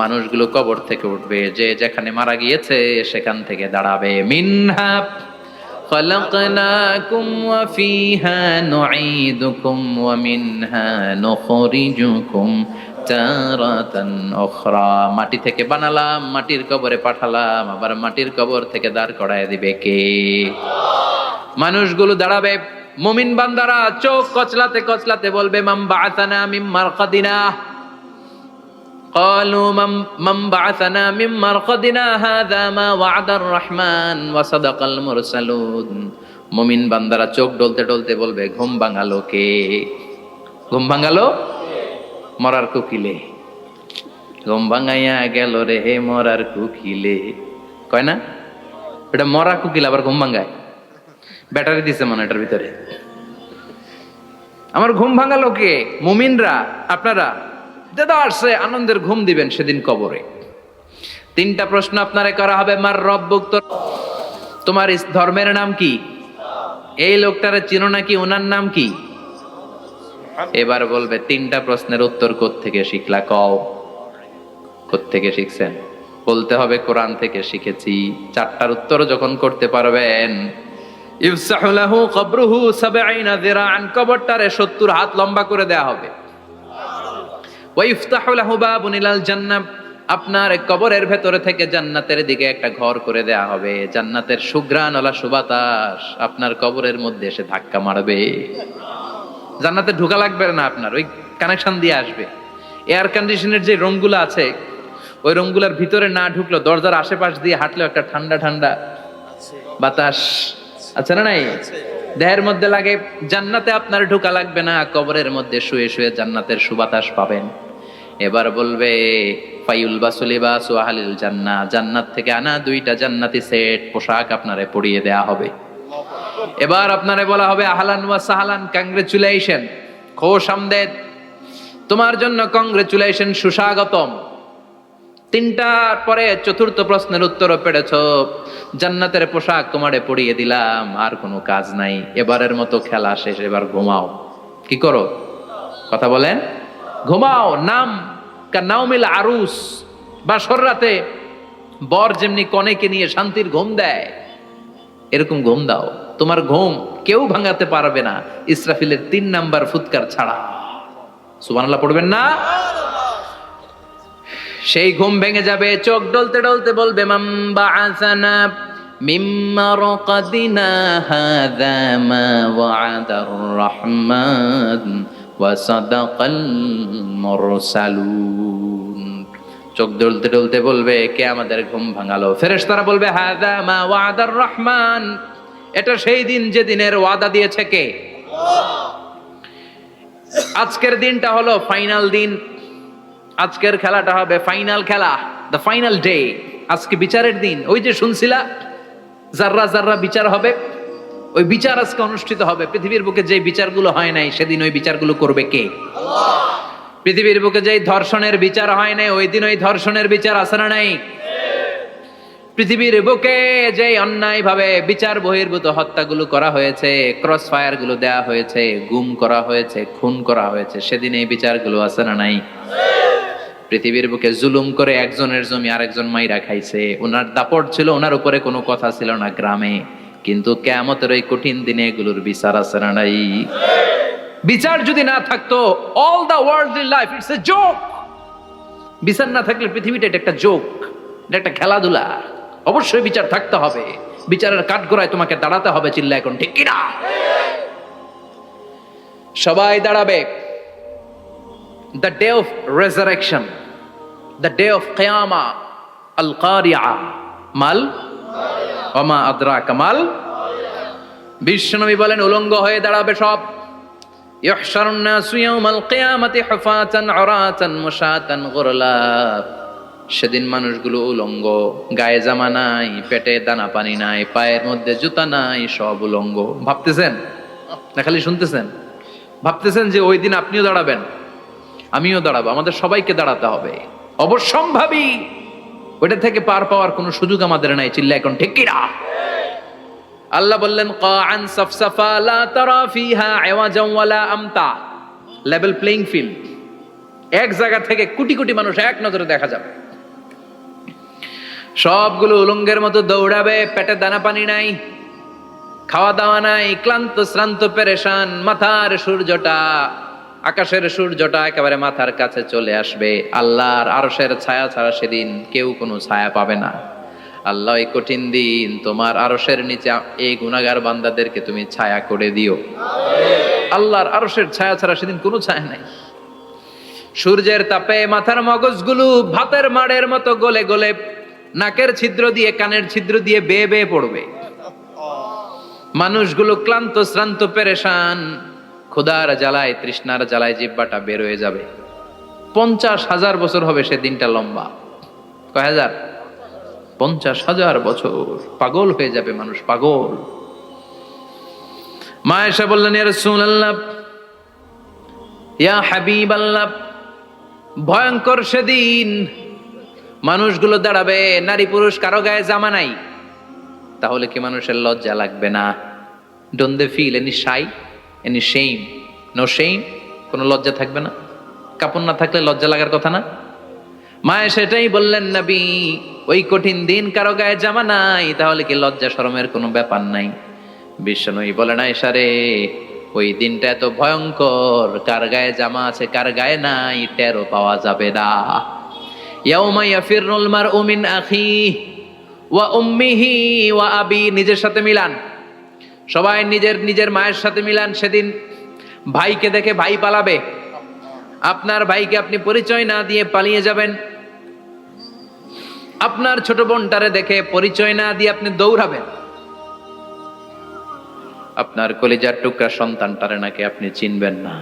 মানুষগুলো কবর থেকে উঠবে, যে যেখানে মারা গিয়েছে সেখান থেকে দাঁড়াবে। মিনহা خلقناكم وفيها نعيدكم ومنها نخرجكم তারাতান উখরা। মাটি থেকে বানালাম, মাটির কবরে পাঠালাম, আবার মাটির কবর থেকে দাঁড় করায় দিবে কে? মানুষগুলো দাঁড়াবে, মুমিন বান্দারা চোখ কচলাতে কচলাতে বলবে মাম বাআসানা মিন মারকাদিনা। قالوا من بعثنا من مرقدنا هذا ما وعد الرحمن وصدق المرسلون। মুমিন বান্দারা চোখ ডলতে ডলতে বলবে ঘুম ভাঙালো কে? ঘুম ভাঙালো মরার কোকিলে। ঘুম ভাঙাইয়া গেল রে হে মরার কোকিলে, কয় না? এটা মরা কোকিল আবার ঘুম ভাঙায়, ব্যাটারি দিছে মনে এটার ভিতরে। আমার ঘুম ভাঙালো কে? মুমিনরা, আপনারা দাদা আসছে আনন্দের ঘুম দিবেন সেদিন কবরে। তিনটা প্রশ্ন আপনারে করা হবে। মার রব্বুক, তোমার ধর্মের নাম কি? এই লোকটারে চিনো নাকি? ওনার নাম কি? এবার বলবে তিনটা প্রশ্নের উত্তর কোত্থেকে শিখলা কও? কোত্থেকে শিখছেন? বলতে হবে কোরআন থেকে শিখেছি। চারটার উত্তর যখন করতে পারবেন, ইফসাহু লাহু কবরুহু ৭০ যিরাআন, কবরটারে ৭০ হাত লম্বা করে দেয়া হবে। ওয়া ইফতাহু লাহু বাবুন ইলাল জান্নাহ, আপনার কবরের ভেতরে থেকে জান্নাতের দিকে একটা ঘর করে দেয়া হবে। জান্নাতের সুঘ্রাণওয়ালা সুবাতাস আপনার কবরের মধ্যে এসে ধাক্কা মারবে। জান্নাতে ঢোকা লাগবে না, আপনার ওই কানেকশন দিয়ে আসবে। এয়ার কন্ডিশনের যে রুমগুলো আছে, ওই রুমগুলোর ভিতরে না ঢুকলো, দরজার আশেপাশ দিয়ে হাঁটলেও একটা ঠান্ডা ঠান্ডা বাতাস আছে না নাই? দেহের মধ্যে লাগে। জান্নাতে আপনার ঢোকা লাগবে না, কবরের মধ্যে শুয়ে শুয়ে জান্নাতের সুবাতাস পাবেন। এবার বলবে ফায়ুলবাসু লিবাসু আহলিল জান্নাহ, জান্নাত থেকে আনা 2টা জান্নাতি সেট পোশাক আপনারে পরিয়ে দেয়া হবে। এবার আপনারে বলা হবে আহলান ওয়া সাহলান, কংগ্রেচুলেশন, খোশ আমদেদ, তোমার জন্য কংগ্রেচুলেশন, সুস্বাগতম। তিনটার পরে চতুর্থ প্রশ্নের উত্তরও পেরেছো, জান্নাতের পোশাক তোমারে পরিয়ে দিলাম, আর কোনো কাজ নাই, এবারের মতো খেলা শেষ, এবার ঘুমাও। কি করো? কথা বলেন। ঘুমাও। নাম কানাউমিল আরুস, বাসর রাতে বর যেমনি কনেকে নিয়ে শান্তির ঘুম দেয়, এরকম ঘুম দাও। তোমার ঘুম কেউ ভাঙাতে পারবে না, ইসরাফিলের 3 নাম্বার ফুৎকার ছাড়া। সুবহানাল্লাহ পড়বেন না? সেই ঘুম ভেঙে যাবে, চোখ ডলতে ডলতে বলবে মাম বাআসানা মিম মারকাদিনা হাযা মা ওয়া'দার রহমান ওয়া সাদাকাল মুরসালুন। চোখ ডলতে ডলতে বলবে কে আমাদের ঘুম ভাঙালো? ফেরেশতারা বলবে হাযা মা ওয়া'দার রহমান, এটা সেই দিন যে দিনের ওয়াদা দিয়েছে কে? আজকের দিনটা হলো ফাইনাল দিন। আজকের খেলাটা হবে ফাইনাল খেলা, দ্য ফাইনাল ডে। আজকে বিচারের দিন। ওই যে শুনছিলা জাররা জাররা বিচার হবে, ওই বিচার আজকে অনুষ্ঠিত হবে। পৃথিবীর বুকে যে বিচারগুলো হয় নাই সেদিন ওই বিচারগুলো করবে কে? আল্লাহ। পৃথিবীর বুকে যে ধর্ষণের বিচার হয় নাই ওই দিন ওই ধর্ষণের বিচার আছে না নাই? পৃথিবীর বুকে যে অন্যায় ভাবে বিচার বহির্ভূত হত্যাগুলো করা হয়েছে, ক্রস ফায়ার গুলো দেয়া হয়েছে, গুম করা হয়েছে, খুন করা হয়েছে, সেদিন এই বিচারগুলো আছে না নাই? পৃথিবীর বুকে জুলুম করে একজনের জমি আরেকজন মাইরা খাইছে, ওনার দাপট ছিল, ওনার উপরে কোনো কথা ছিল না গ্রামে, কিন্তু কিয়ামতের ওই কঠিন দিনে এগুলোর বিচার আছে না নাই? বিচার যদি না থাকতো, all the worldly life it's a joke. বিচার না থাকলে পৃথিবীটা এটা একটা জোক, এটা একটা খেলাধুলা। অবশ্যই বিচার থাকতে হবে, বিচারের কাঠগড়ায় তোমাকে দাঁড়াতে হবে। চিল্লা এখন ঠিক কিনা? সবাই দাঁড়াবে। The day of resurrection, the day of qiyamah, al-qari'ah, mal wa ma adraka mal। বিশ্বনবী বলেন উলঙ্গ হয়ে দাঁড়াবে সব। ইহশারুন নাসু ইয়াওমাল কিয়ামাতি হুফাতান উরাতান মুশাতান গুরলা। সেদিন মানুষগুলো উলঙ্গ, গায়ে জামা নাই, পেটে দানা পানি নাই, পায়ের মধ্যে জুতা নাই, সব উলঙ্গ। ভাবতেছেন না খালি শুনতেছেন? ভাবতেছেন যে ওই দিন আপনিও দাঁড়াবেন, আমিও দাঁড়াবো, আমাদের সবাইকে দাঁড়াতে হবে। অবশ্যম্ভাবী, ওইটা থেকে পার পাওয়ার কোনো সুযোগ আমাদের নাই। চিল্লা এখন ঠিক কিনা? আল্লাহ বললেন কাআন সাফসাফা লা তারা ফিহা আওয়াজান ওয়ালা আমতা, লেভেল প্লেইং ফিল্ড। এক জায়গা থেকে কোটি কোটি মানুষ এক নজরে দেখা যাবে। সবগুলো উলঙ্গের মতো দৌড়াবে, পেটে দানা পানি নাই, খাওয়া দাওয়া নাই, ক্লান্ত শ্রান্ত পেরেশান, মাথার সূর্যটা, আকাশের সূর্যটা একেবারে মাথার কাছে চলে আসবে। আল্লাহর আরশের ছায়া ছাড়া সেদিন কেউ কোনো ছায়া পাবে না। আল্লাহ এই কঠিন দিন তোমার আরশের নিচে এই গুনাহগার বান্দাদেরকে তুমি ছায়া করে দিও। আল্লাহর আরশের ছায়া ছাড়া সেদিন কোনো ছায়া নাই। সূর্যের তাপে মাথার মগজগুলো ভাতের মাড়ের মতো গলে গলে নাকের ছিদ্র দিয়ে কানের ছিদ্র দিয়ে বেয়ে বেয়ে পড়বে। মানুষগুলো ক্লান্ত শ্রান্ত পেরেশান, ক্ষুধার জ্বালায় তৃষ্ণার জ্বালায় জিহ্বাটা বের হয়ে যাবে। 50,000 বছর হবে সে দিনটা লম্বা। কয় হাজার? 50,000 বছর। পাগল হয়ে যাবে মানুষ, পাগল। মা আয়েশা বললেন, ইয়া রাসূলুল্লাহ, ইয়া হাবিবাল্লাহ, ভয়ঙ্কর সেদিন মানুষগুলো দাঁড়াবে, নারী পুরুষ কারো গায়ে জামা নাই, তাহলে কি মানুষের লজ্জা লাগবে না? Don't they feel any shy, any shame? No shame, কোনো লজ্জা থাকবে না? কাপড় না থাকলে লজ্জা লাগার কথা না? মায়ে সেটাই বললেন, নবী, ওই কঠিন দিন কারো গায়ে জামা নাই, তাহলে কি লজ্জা শরমের কোনো ব্যাপার নাই? বিশ্বনবী বলেন, আয়েশা রে, ওই দিনটা এত ভয়ঙ্কর, কার গায়ে জামা আছে কার গায়ে নাই টেরও পাওয়া যাবে না। ইয়াউমা ইয়াফিরুল মারউ মিন আখিহি ওয়া উম্মিহি ওয়া আবি, নিজের সাথে মিলান, সবাই নিজের নিজের মায়ের সাথে মিলান। সেদিন ভাইকে দেখে ভাই পালাবে, আপনার ভাইকে আপনি পরিচয় না দিয়ে পালিয়ে যাবেন। আপনার ছোট বোনটারে দেখে পরিচয় না দিয়ে আপনি দৌড়াবেন। আপনার কলিজার টুকরা সন্তানটারে নাকি আপনি চিনবেন না।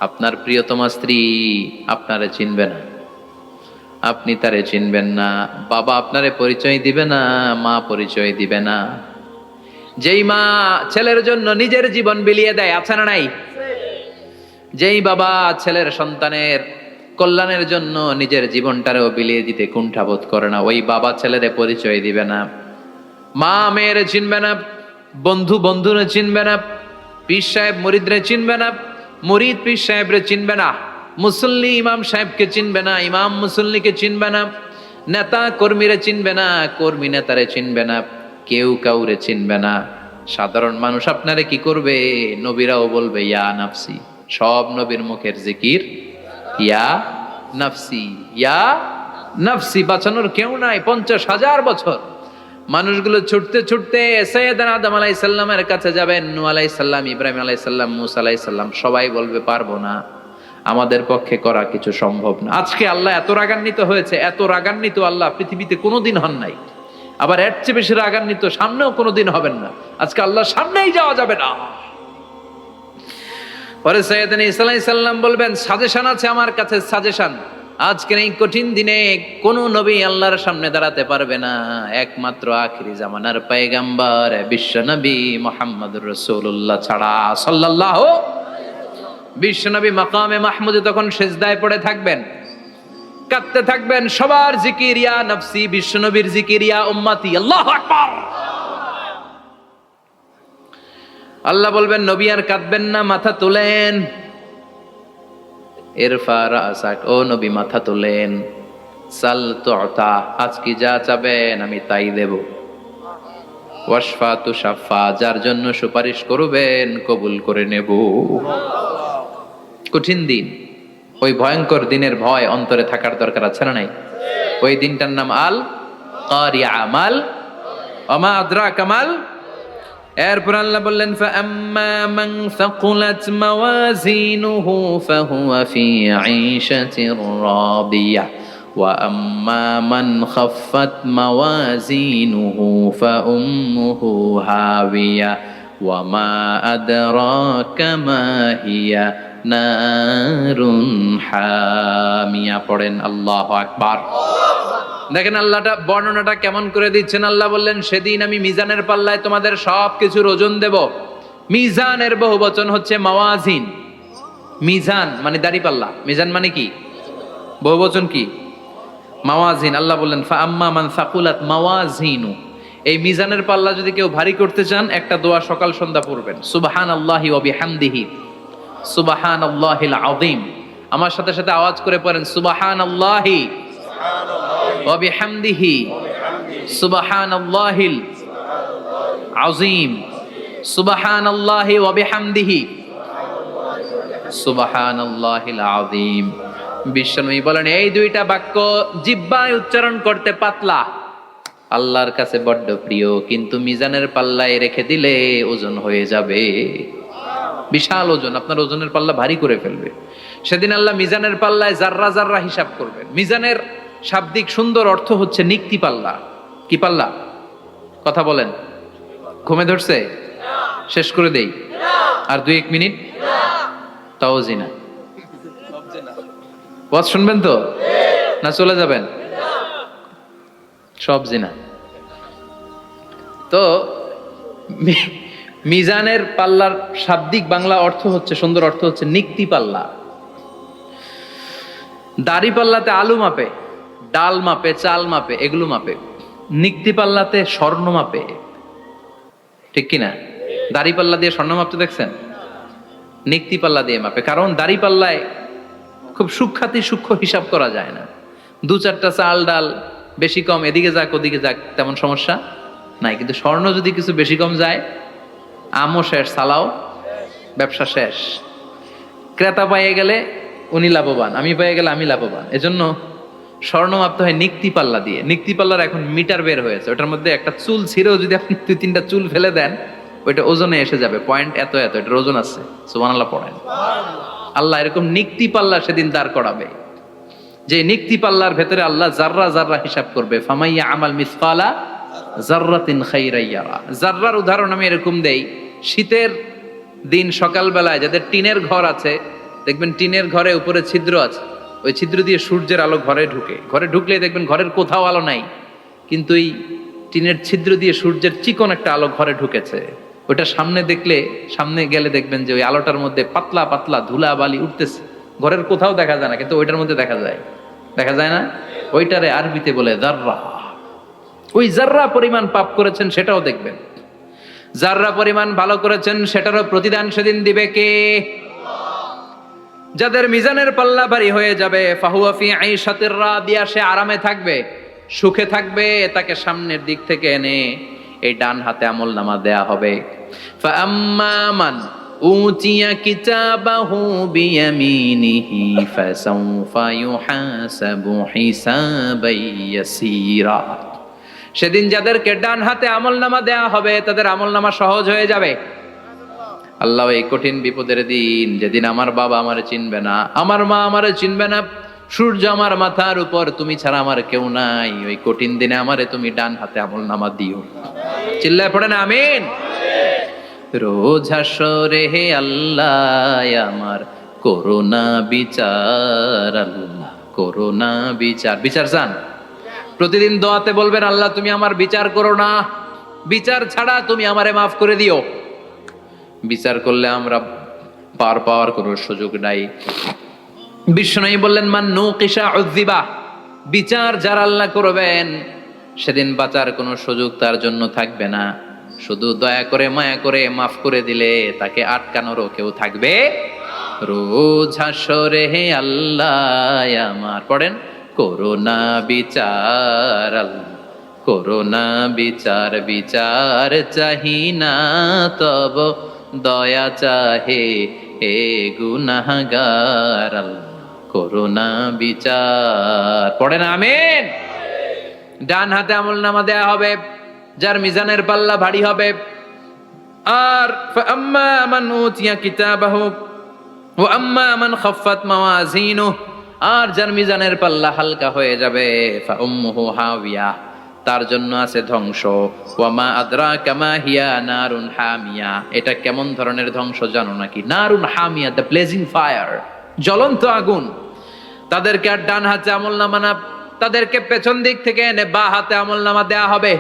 আপনার প্রিয়তমা স্ত্রী আপনারে চিনবে না, আপনি তারে চিনবেন না। বাবা আপনারে পরিচয় দিবে না, মা পরিচয় দিবে না। যেই মা ছেলের জন্য নিজের জীবন বিলিয়ে দেয়, আছে না নাই? যেই বাবা ছেলের সন্তানের কল্যাণের জন্য নিজের জীবনটারেও বিলিয়ে দিতে কুণ্ঠাবোধ করে না, ওই বাবা ছেলেরে পরিচয় দিবে না। মা মেয়েরে চিনবে না, বন্ধু বন্ধুরে চিনবে না, পীর সাহেব মুরিদরে চিনবে না, মুরিদ পীর সাহেবরে চিনবে না, মুসল্লি ইমাম সাহেবকে চিনবে না, ইমাম মুসল্লিকে চিনবে না, নেতা কর্মীরে চিনবে না, কর্মী নেতারে চিনবে না, কেউ কাউরে চিনবে না। সাধারণ মানুষ আপনারে কি করবে? নবীরাও বলবে ইয়া নাফসি। সব নবীর মুখের জিকির ইয়া নাফসি, ইয়া নাফসি। বাঁচানোর কেউ নাই। 50,000 বছর মানুষগুলো ছুটতে ছুটতে সাইয়েদনা আদম আলাইহিস সালামের কাছে যাবেন, নূহ আলাইহিস সালাম, ইব্রাহিম আলাইহিস সালাম, মূসা আলাইহিস সালাম। সবাই বলবে পারবো না, আমাদের পক্ষে করা কিছু সম্ভব না। আজকে আল্লাহ এত রাগান্বিত হয়েছে, এত রাগান্বিত আল্লাহ পৃথিবীতে কোনোদিন হন নাই। আবার এর চেয়ে বেশি রাগান্বিত সামনেও কোনোদিন হবেন না। আজকে আল্লাহর সামনেই যাওয়া যাবে না। পরে সাইয়েদনা ঈসা আলাইহিস সালাম বলবেন, সাজেশন আছে আমার কাছে, সাজেশন। আজকের এই কঠিন দিনে কোন নবী আল্লাহর সামনে দাঁড়াতে পারবে না, একমাত্র আখিরি জামানার পয়গম্বর বিশ্ব নবী মুহাম্মদুর রাসূলুল্লাহ ছাড়া সাল্লাল্লাহু। বিশ্ব নবী মাকামে মাহমুদে তখন সিজদায় পড়ে থাকবেন, কাঁদতে থাকবেন। সবার জিকির ইয়া নফসি, বিশ্ব নবীর জিকির ইয়া উম্মতি। আল্লাহু আকবার। আল্লাহ বলবেন, নবী আর কাঁদবেন না, মাথা তোলেন। ইরফা রাসাক, ও নবী মাথা তোলেন। সাল তুতা, আজকে যা চাবেন আমি তাই দেব। ওয়াশফা তুশাফা, যার জন্য সুপারিশ করবেন কবুল করে নেব। কঠিন দিন, ওই ভয়ঙ্কর দিনের ভয় অন্তরে থাকার দরকার আছে না নাই? ওই দিনটার নাম আল কারিয়া, মাল ওমা আদরাকা মাল। এরপর আল্লাহ বললেন, ফাআম্মা মান সাকুলাত মাওয়াজিনুহু ফাহুয়া ফি ঈশাতির রাদিয়া ওয়া আম্মা মান খাফফাত মাওয়াজিনুহু ফাউম্মুহু হাবিয়া ওয়া মা আদরাকা মা হিয়া নারুন হামিয়া। পড়েন আল্লাহু আকবার। দেখেন আল্লাহটা বর্ণনাটা কেমন করে দিচ্ছেন। আল্লাহ বললেন, সেদিন আমি মিজানের পাল্লায় তোমাদের সব কিছুর ওজন দেব। মিজানের বহুবচন হচ্ছে মাওয়াজিন। মিজান মানে দাড়ি পাল্লা, মিজান মানে কি? বহুবচন কি? মাওয়াজিন। আল্লাহ বললেন, ফাআম্মা মান সাকুলাত মাওয়াজিনু, এই মিজানের পাল্লা যদি কেউ ভারী করতে চান, একটা দোয়া সকাল সন্ধ্যা পড়বেন, সুবহানাল্লাহি ওয়া বিহামদিহি, সুবহানাল্লাহিল আযীম। আমার সাথে সাথে আওয়াজ করে পড়েন, সুবহানাল্লাহি ওয়া বিহামদিহি, সুবহানাল্লাহিল আযীম, সুবহানাল্লাহি ওয়া বিহামদিহি সুবহানাল্লাহিল আযীম। বিশ্বনবী বলেন এই দুইটা বাক্য জিহ্বায় উচ্চারণ করতে পাতলা, আল্লাহর কাছে বড্ড প্রিয়, কিন্তু মিজানের পাল্লায় রেখে দিলে ওজন হয়ে যাবে, বিশাল ওজন, আপনার ওজনের পাল্লা ভারী করে ফেলবে। সেদিন আল্লাহ মিজানের পাল্লায় জাররা জাররা হিসাব করবেন। মিজানের শাব্দিক সুন্দর অর্থ হচ্ছে নিক্তি পাল্লা। কি পাল্লা? কথা বলেন, ঘুমে ধরছে? শেষ করে দেই আর 2-1 মিনিট। তাও জিনা ওয়াজ শুনবেন তো না চলে যাবেন? সব জিনা। তো মিজানের পাল্লার শাব্দিক বাংলা অর্থ হচ্ছে, সুন্দর অর্থ হচ্ছে নিক্তি পাল্লা। দাড়ি পাল্লাতে আলু মাপে, ডাল মাপে, চাল মাপে, এগুলো মাপে। নিক্তি পাল্লাতে স্বর্ণ মাপে, ঠিক কিনা? দাড়ি পাল্লা দিয়ে স্বর্ণ মাপতে দেখছেন? নিক্তি পাল্লা দিয়ে মাপে, কারণ দাড়ি পাল্লায় খুব সূক্ষ্ম হিসাব করা যায় না। 2-4টা চাল ডাল বেশি কম এদিকে যাক ওদিকে যাক তেমন সমস্যা নাই, কিন্তু স্বর্ণ যদি কিছু বেশি কম যায়, আমও শেষ, সালাও ব্যবসা শেষ। ক্রেতা পাইয়ে গেলে উনি লাভবান, আমি পেয়ে গেলে আমি লাভবান। এজন্য স্বর্ণ মাপতে হয় নিক্তি পাল্লা দিয়ে। নিক্তি পাল্লার এখন মিটার বের হয়েছে, ওটার মধ্যে একটা চুল ছিঁড়েও যদি আপনি 2-3টা চুল ফেলে দেন, ওইটা ওজনে এসে যাবে, পয়েন্ট এত এত, এটার ওজন আছে। সুবহানাল্লাহ পড়েন। আল্লাহ এরকম নিক্তি পাল্লা সেদিন দাঁড় করাবে, যে নিক্তি পাল্লার ভেতরে আল্লাহ জাররা জাররা হিসাব করবে। ফামাইয়া আমাল মিসকালা জাররাতিন খাইরান ইয়ারা। জাররার উদাহরণ আমি এরকম দেই, শীতের দিন সকালবেলায় যাদের টিনের ঘর আছে, দেখবেন টিনের ঘরে উপরে ছিদ্র আছে, ওই ছিদ্র দিয়ে সূর্যের আলো ঘরে ঢুকে। ঘরে ঢুকলেই দেখবেন ঘরের কোথাও আলো নাই, কিন্তু এই টিনের ছিদ্র দিয়ে সূর্যের চিকন একটা আলো ঘরে ঢুকেছে। ওটা সামনে দেখলে, সামনে গেলে দেখবেন যে ওই আলোটার মধ্যে পাতলা পাতলা ধুলা বালি উঠতেছে, ঘরের কোথাও দেখা যায় না, কিন্তু ওইটার মধ্যে দেখা যায়। দেখা যায় না? ওইটারে আরবিতে বলে জাররা। ওই জাররা পরিমাণ পাপ করেছেন সেটাও দেখবেন, জাররা পরিমাণ ভালো করেছেন সেটারও প্রতিদান সেদিন দিবে কে? যাদের মিজানের পাল্লা ভারী হয়ে যাবে, ফাহুয়া ফি আইশাতির রাদিয়া, সে আরামে থাকবে, সুখে থাকবে, তাকে সামনের দিক থেকে এনে এই ডান হাতে আমলনামা দেয়া হবে। ফাআম্মা মান উতিয়া কিতাবাহু বিয়ামিনিহি ফাসাউফা ইউহাসাবু হিসাবান ইয়াসীরা। সেদিন যাদেরকে ডান হাতে আমলনামা দেয়া হবে, তাদের আমলনামা সহজ হয়ে যাবে। আল্লাহ এই কঠিন বিপদের দিন, যেদিন আমার বাবা আমারে চিনবে না, আমার মা আমারে চিনবে না, সূর্য আমার মাথার উপর, তুমি ছাড়া আমার কেউ নাই, ওই কঠিন দিনে আমারে তুমি ডান হাতে আমলনামা দিও। চিল্লায় পড়েন আমিন। রোজ হাসরে হে আল্লাহ আমার করোনা বিচার, আল্লাহ করোনা বিচার। বিচার চান? প্রতিদিন দোয়াতে বলবেন, আল্লাহ তুমি আমার বিচার করো না, বিচার ছাড়া তুমি আমারে মাফ করে দিও। বিচার করলে আমরা পার পাওয়ার কোনো সুযোগ নাই। বিশ্বনবী বললেন, মান নুকিশা উযিবা, বিচার যারা আল্লাহ করবেন সেদিন বাঁচার কোনো সুযোগ তার জন্য থাকবে না। শুধু দয়া করে মায়া করে মাফ করে দিলে তাকে আটকানোরও কেউ থাকবে। রোজ হাসরে হে আল্লাহ আমার, পড়েন, করোনা বিচার, আল্লাহ করোনা বিচার, বিচার চাহি না তব দয়া চাহে হে গুনাহগার, আল্লাহ করোনা বিচার। পড়েন আমিন। ডান হাতে আমলনামা দেয়া হবে যার মিজানের পাল্লা ভারী হবে। আর ফাআম্মা মান উতিয়া কিতাবাহু ওয়া আম্মা মান খাফফাত মাওয়াজিনুহু, আর যার মিজানের পাল্লা হালকা হয়ে যাবে, ফাউম্মুহু হাওিয়া, তার জন্য আছে ধ্বংস। ওয়া মা আদরাকা মা হিয়া নারুন হামিয়া, এটা কেমন ধরনের ধ্বংস জানো নাকি? নারুন হামিয়া, দ্য ব্লেজিং ফায়ার, জ্বলন্ত আগুন। তাদেরকে আর ডান হাতে আমলনামা না, তাদেরকে পেছন দিক থেকে এনে বা হাতে আমলনামা দেয়া হবে।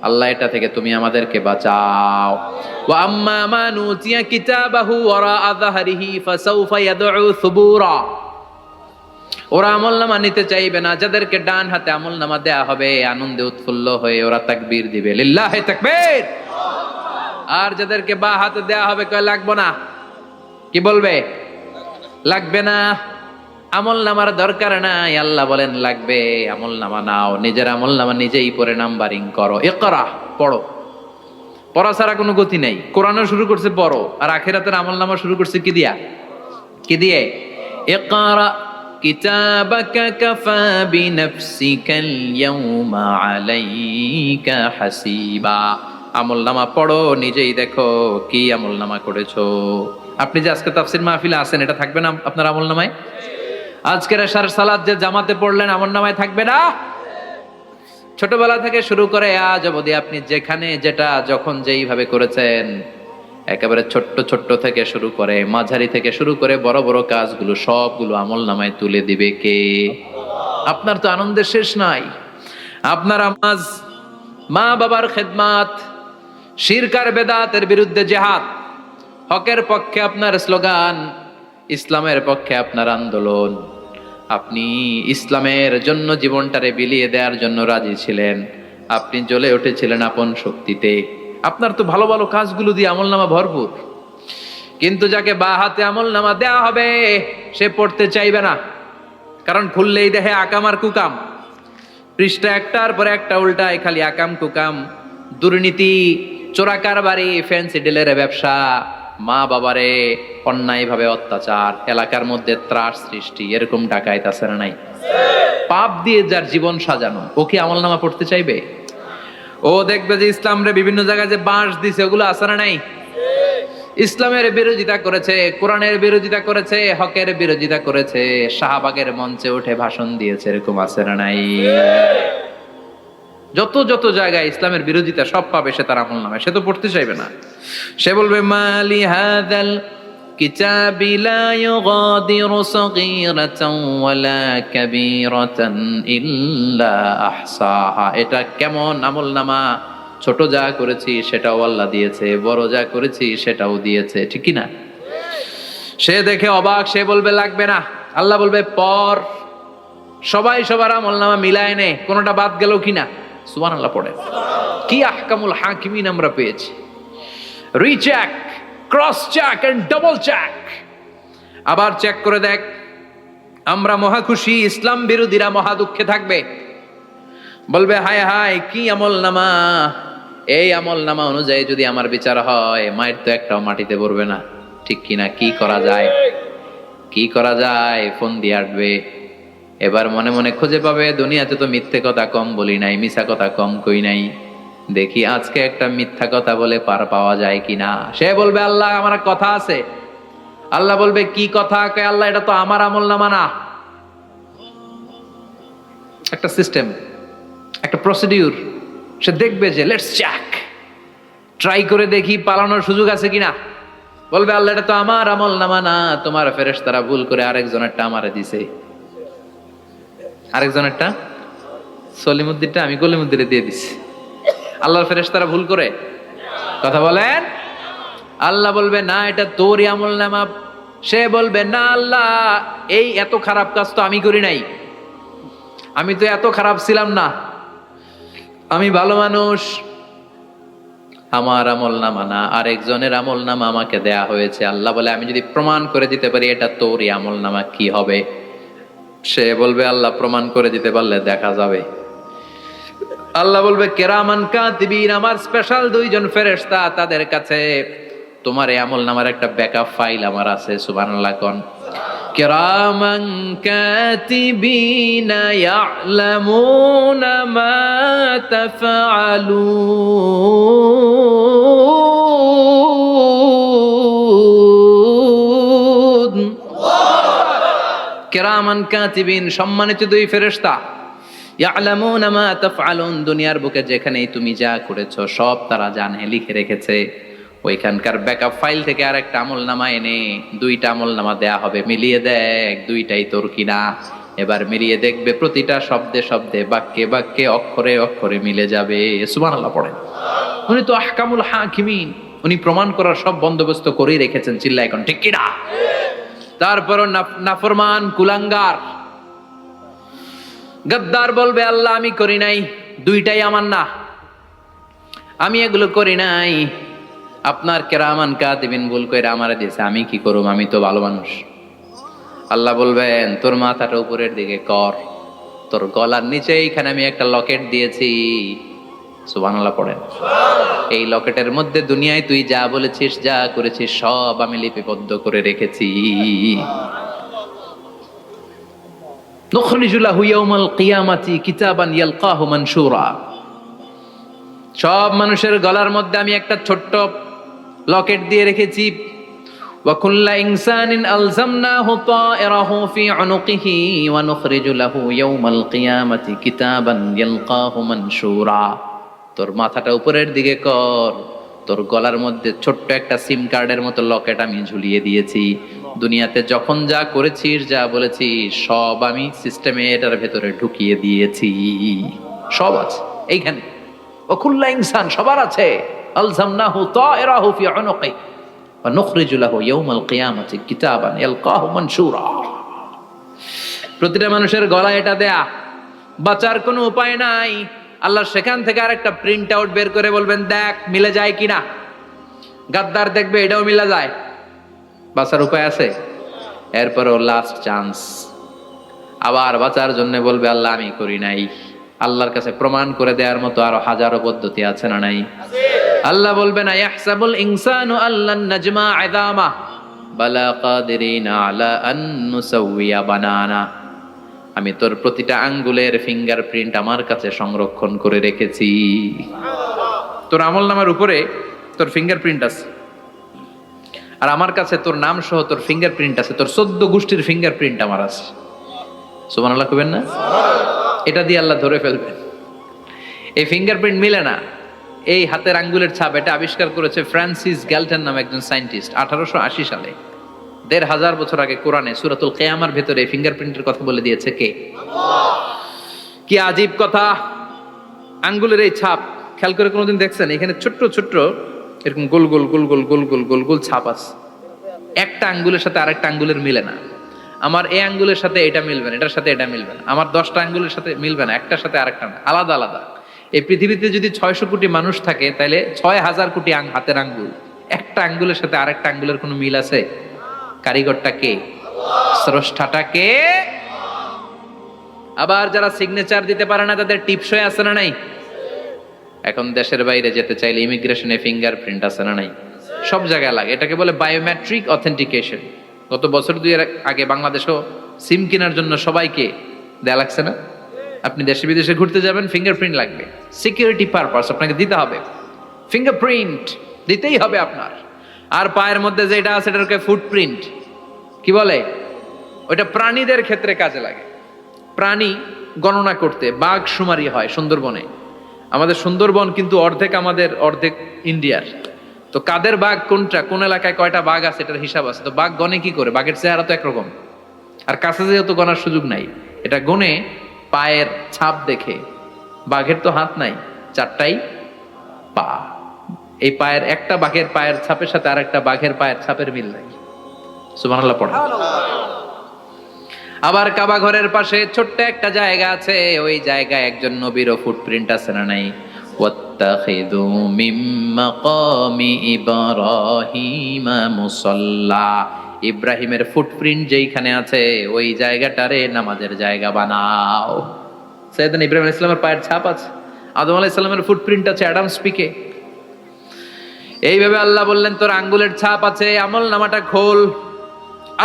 আল্লাহ এটা থেকে তুমি আমাদেরকে বাঁচাও। ওয়া আম্মা মান উতিয়া কিতাবাহু ওয়ারা যাহরিহি ফাসাউফা ইয়াদউ সুবুরা, ওরা আমলনামা নিতে চাইবে না। যাদেরকে ডান হাতে আমলনামা দেয়া হবে, আনন্দে উৎফুল্ল হয়ে ওরা তাকবীর দিবে, লিল্লাহি তাকবীর। আর যাদেরকে বা হাতে দেয়া হবে, কয় লাগবে না, কি বলবে? লাগবে না, আমলনামার দরকার নাই। আল্লাহ বলেন লাগবে, আমলনামা নাও, নিজের আমলনামা নিজেই পড়ে নাম্বারিং করো। ইকরা, পড়ো, পড়া ছাড়া কোনো গতি নাই। কোরআনও শুরু করছে পড়ো, আর আখিরাতের আমলনামা শুরু করছে কি দিয়া? কি দিয়ে? ইকরা কিতাবাকা কাফা বিনাফসিকাল ইয়াউমা আলাইকা হাসিবা। আমলনামা পড়ো, নিজেই দেখো কি আমলনামা করেছো। আপনি যে আজকে তাফসীর মাহফিলে আছেন, এটা থাকবে না আপনার আমলনামায়? আজকের এশার সালাত যে জামাতে পড়লেন, আমলনামায় থাকবে না? ছোটবেলা থেকে শুরু করে আজ অবধি আপনি যেখানে যেটা যখন যেইভাবে করেছেন, একেবারে ছোট্ট ছোট্ট থেকে শুরু করে মাঝারি থেকে শুরু করে বড় বড় কাজগুলো সবগুলো আমলনামায় তুলে দিবে কে? আপনার তো আনন্দের শেষ নাই। আপনার আমাজ, মা বাবার খেদমাত, শিরক আর বেদাতের বিরুদ্ধে জিহাদ, হকের পক্ষে আপনার স্লোগান, ইসলামের পক্ষে আপনার আন্দোলন, আপনি ইসলামের জন্য জীবনটারে বিলিয়ে দেওয়ার জন্য রাজি ছিলেন, আপনি জ্বলে উঠেছিলেন আপন শক্তিতে। আপনার তো ভালো ভালো কাজগুলো দিয়ে আমলনামা ভরপুর, কিন্তু যাকে বা হাতে আমলনামা দেয়া হবে সে পড়তে চাইবে না, কারণ খুললেই দেখে আকাম আর কুকাম, পৃষ্ঠা একটার পরে একটা উল্টায় খালি আকাম কুকাম, দুর্নীতি, চোরা কারবারি, ফ্যান্সি ডিলের ব্যবসা, মা বাবারে অন্যায়ভাবে অত্যাচার, এলাকার মধ্যে ত্রাস সৃষ্টি, এরকম ডাকাইত আছে না নাই? পাপ দিয়ে যার জীবন সাজানো, ও কি আমলনামা পড়তে চাইবে? ও দেখবে যে ইসলামরে বিভিন্ন জায়গায় যে বাঁশ দিছে, ওগুলো আছে না নাই? ইসলামের বিরোধিতা করেছে, কোরআনের বিরোধিতা করেছে, হকের বিরোধিতা করেছে, শাহবাগের মঞ্চে উঠে ভাষণ দিয়েছে, এরকম আছে না নাই? যত যত জায়গায় ইসলামের বিরোধিতা সব পাবে সে তার আমলনামায়, সে তো পড়তে চাইবে না। সে বলবে মালি হাযাল কিতাবি লা ইউগাদিরু সগীরাতান ওয়ালা কাবীরাতান ইল্লা আহসাহা। এটা কেমন আমলনামা, ছোট যা করেছি সেটাও আল্লাহ দিয়েছে, বড় যা করেছি সেটাও দিয়েছে, ঠিক কি না? সে দেখে অবাক, সে বলবে লাগবে না। আল্লাহ বলবে পর, সবাই সবার আমলনামা মিলায় নে, কোনোটা বাদ গেল কিনা। সুবহানাল্লাহ পড়ে। কি আহকামুল হাকিমিন আমরা পেয়েছি। Recheck, cross check and double check, আবার চেক করে দেখ। আমরা মহা খুশি, ইসলাম বিরোধীরা মহা দুঃখে থাকবে, বলবে হায় হায় কি আমলনামা, এই আমলনামা অনুযায়ী যদি আমার বিচার হয়, মায়ের তো একটাও মাটিতে পড়বে না, ঠিক কিনা? কি করা যায়, কি করা যায়? ফোন দিয়ে আসবে, এবার মনে মনে খুঁজে পাবে দুনিয়াতে তো মিথ্যে কথা কম বলি নাই, মিছা কথা কম কই নাই, দেখি আজকে একটা মিথ্যা কথা বলে পার পাওয়া যায় কিনা। সে বলবে আল্লাহ আমার কথা আছে। আল্লাহ বলবে কি কথা? কয় আল্লাহ এটা তো আমার আমলনামা না। একটা সিস্টেম, একটা প্রসিডিউর। সে দেখবে যে লেটস চেক, ট্রাই করে দেখি পালানোর সুযোগ আছে কিনা। বলবে আল্লাহ এটা তো আমার আমলনামা না, তোমার ফেরেশতারা ভুল করে আরেকজনেরটা আমারে দিছে। আরেকজনেরটা সলিমুদ্দিনটা আমি কলিমুদ্দিনে দিয়ে দিছি। আল্লাহর ফেরেশতারা ভুল করে কথা বলেন? আল্লাহ বলবে না এটা তোরই আমলনামা। সে বলবে না আল্লাহ, এই এত খারাপ কাজ তো আমি করি নাই, আমি তো এত খারাপ ছিলাম না, আমি ভালো মানুষ, আমার আমলনামা না আরেকজনের আমলনামা আমাকে দেয়া হয়েছে। আল্লাহ বলে আমি যদি প্রমাণ করে দিতে পারি এটা তোরই আমলনামা, কি হবে? সে বলবে আল্লাহ প্রমাণ করে দিতে পারলে দেখা যাবে। আল্লাহ বলবে কেরামান কাতিবিন, আমার স্পেশাল দুইজন ফেরেশতা, তাদের কাছে তোমার এই আমলনামার একটা ব্যাকআপ ফাইল আমার আছে। সুবহানাল্লাহ কোন। কেরামান কাতিবিন ইয়ালামুনা মা তাফআলুন। কেরামান কাতিবিন, সম্মানিত দুই ফেরেশতা, ইয়ালামুনা মা তাফআলুন, দুনিয়ার বুকে যেখানেই তুমি যা করেছো সব তারা জানে, লিখে রেখেছে। ওইখানকার ব্যাকআপ ফাইল থেকে আরেকটা আমলনামা এনে দুইটা আমলনামা দেয়া হবে, মিলিয়ে দেখ দুইটাই তোর কিনা। এবার মিলিয়ে দেখবে প্রতিটা শব্দে শব্দে, বাক্যে বাক্যে, অক্ষরে অক্ষরে মিলে যাবে। সুবহানাল্লাহ পড়েন। উনি তো আহকামুল হাকিমিন, উনি প্রমাণ করার সব বন্দোবস্ত করেই রেখেছেন। চিল্লা এখন ঠিক কিনা? তারপর নাফরমান কুলাঙ্গার গদ্দার বলবে আল্লাহ আমি করি নাই, দুইটাই আমার না, আমি এগুলো করি নাই, আপনার কেরামান কাতিবিন ভুল কইরা আমারে দিয়েছে, আমি কি করব, আমি তো ভালো মানুষ। আল্লাহ বলবেন তোর মাথাটা উপরের দিকে কর, তোর গলার নিচে এইখানে আমি একটা লকেট দিয়েছি, সুবহানাল্লাহ পড়েন। এই লকেটের মধ্যে দুনিয়ায় তুই যা বলেছিস, যা করেছিস, সব আমি লিপিবদ্ধ করে রেখেছি। নুখরিজু লাহু ইয়াউমাল কিয়ামাতি কিতাবান ইয়ালকাহু মানশুরা। সব মানুষের গলার মধ্যে আমি একটা ছোট্ট লকেট দিয়ে রেখেছি। ওয়া কুল্লা ইনসানিন আলজামনাহু তায়রাহু ফি উনুকিহি ওয়া নুখরিজু লাহু ইয়াউমাল কিয়ামাতি কিতাবান ইয়ালকাহু মানশুরা। তোর মাথাটা উপরের দিকে কর, তোর গলার মধ্যে ছোট্ট একটা সিম কার্ডের মতো লকেট আমি ঝুলিয়ে দিয়েছি। দুনিয়াতে যখন যা করেছিস, যা বলেছিস, সব আমি সিস্টেমে এটার ভেতরে ঢুকিয়ে দিয়েছি। সব আছে এইখানে। ওয়াকুল্লা ইনসান, সবার আছে। আলজামনাহু তায়রাহু ফি উনুকি ওয়া নুখরিজু লাহু ইয়াউমাল কিয়ামাতি কিতাবান ইয়ালকাহু মানশুরা। প্রতিটা মানুষের গলায় এটা দেয়া, বাঁচার কোনো উপায় নাই। আল্লাহ সেখান থেকে আরেকটা প্রিন্ট আউট বের করে বলবেন, দেখ মিলে যায় কিনা। গাদ্দার দেখবে এটাও মিলে যায়, বাঁচার উপায় আছে। এরপরও লাস্ট চান্স, আবার বাঁচার জন্য বলবে আল্লাহ আমি করি নাই। আল্লাহর কাছে প্রমাণ করে দেওয়ার মতো আরো হাজারো পদ্ধতি আছে না নাই? আল্লাহ বলবেন আয়াহসাবুল ইনসানু আল্লান নাজমা ইযামা বালা কাদিরিনা আলা আন নুসাউইয়া বানানা। আমি তোর প্রতিটা আঙ্গুলের ফিঙ্গারপ্রিন্ট আমার কাছে সংরক্ষণ করে রেখেছি। তোর আমলনামার উপরে তোর ফিঙ্গারপ্রিন্ট আছে, আর আমার কাছে তোর নাম সহ তোর ফিঙ্গারপ্রিন্ট আছে। তোর 14 গোষ্ঠীর ফিঙ্গারপ্রিন্ট আমার আছে। সুবহানাল্লাহ কইবেন না? এটা দিয়ে আল্লাহ ধরে ফেলবেন। এই ফিঙ্গারপ্রিন্ট মিলে না, এই হাতের আঙ্গুলের ছাপ, এটা আবিষ্কার করেছে ফ্রান্সিস গ্যালটন নামে একজন সায়েন্টিস্ট 1880 সালে। 1500 বছর আগে কোরআনে সূরাতুল কিয়ামার ভেতরে ফিঙ্গারপ্রিন্টের কথা বলে দিয়েছে কে? আল্লাহ। কি আজীব কথা! আঙ্গুলের এই ছাপ খেয়াল করে কোনোদিন দেখছেন? এখানে ছোট্ট ছোট্ট এরকম গোল গোল গোল গোল গোল গোল গোল গোল ছাপ আছে। একটা আঙ্গুলের সাথে আরেকটা আঙ্গুলের মিলে না। আমার এই আঙ্গুলের সাথে এটা মিলবে না, এটার সাথে এটা মিলবে না। আমার 10টা আঙ্গুলের সাথে মিলবে না, একটার সাথে আরেকটা না, আলাদা আলাদা। এই পৃথিবীতে যদি 600 কোটি মানুষ থাকে, তাহলে 6000 কোটি হাতের আঙ্গুল। একটা আঙ্গুলের সাথে আরেকটা আঙ্গুলের কোনো মিল আছে? কারিগরটা কে? স্রষ্টাটা কে? আবার যারা সিগনেচার দিতে পারে না, তাদের টিপসই আছে না নাই? এখন দেশের বাইরে যেতে চাইলে ইমিগ্রেশনে ফিঙ্গারপ্রিন্ট আছে না নাই? সব জায়গায় লাগে। এটাকে বলে বায়োমেট্রিক অথেন্টিকেশন। গত বছর 2 আগে বাংলাদেশও সিম কেনার জন্য সবাইকে দেয়া লাগছে না? আপনি দেশে বিদেশে ঘুরতে যাবেন, ফিঙ্গারপ্রিন্ট লাগবে। সিকিউরিটি পারপাস আপনাকে দিতে হবে, ফিঙ্গারপ্রিন্ট দিতেই হবে আপনার। আর পায়ের মধ্যে যেটা আছে এটাকে ফুটপ্রিন্ট কি বলে? ওইটা প্রাণীদের ক্ষেত্রে কাজে লাগে। প্রাণী গণনা করতে বাঘ শুমারি হয় সুন্দরবনে। আমাদের সুন্দরবন কিন্তু অর্ধেক আমাদের, অর্ধেক ইন্ডিয়ার। তো কাদের বাঘ কোনটা, কোন এলাকায় কয়টা বাঘ আছে এটার হিসাব আছে। তো বাঘ গনে কি করে? বাঘের চেহারা তো একরকম, আর কাছে যেহেতু গনার সুযোগ নাই, এটা গনে পায়ের ছাপ দেখে। বাঘের তো হাত নাই, 4টাই পা। এই পায়ের একটা বাঘের পায়ের ছাপের সাথে আর একটা বাঘের পায়ের ছাপের মিল নাই। সুবহানাল্লাহ পড়া। আবার কাবা ঘরের পাশে ছোট্ট একটা জায়গা আছে, ওই জায়গায় একজন নবীরও ফুটপ্রিন্ট আছে না নাই? ওয়াত্তাখিযু মিম মাকামি ইব্রাহিমা মুসাল্লা। ইব্রাহিমের ফুটপ্রিন্ট যেইখানে আছে, ওই জায়গাটারে নামাজের জায়গা বানাও। সাইয়েদনা ইব্রাহিম আলাইহিস সালামের পায়ের ছাপ আছে, আদম আলাইহিস সালামের ফুটপ্রিন্ট আছে অ্যাডামস পিকে। এইভাবে আল্লাহ বললেন তোর আঙ্গুলের ছাপ আছে, আমল নামাটা খোল।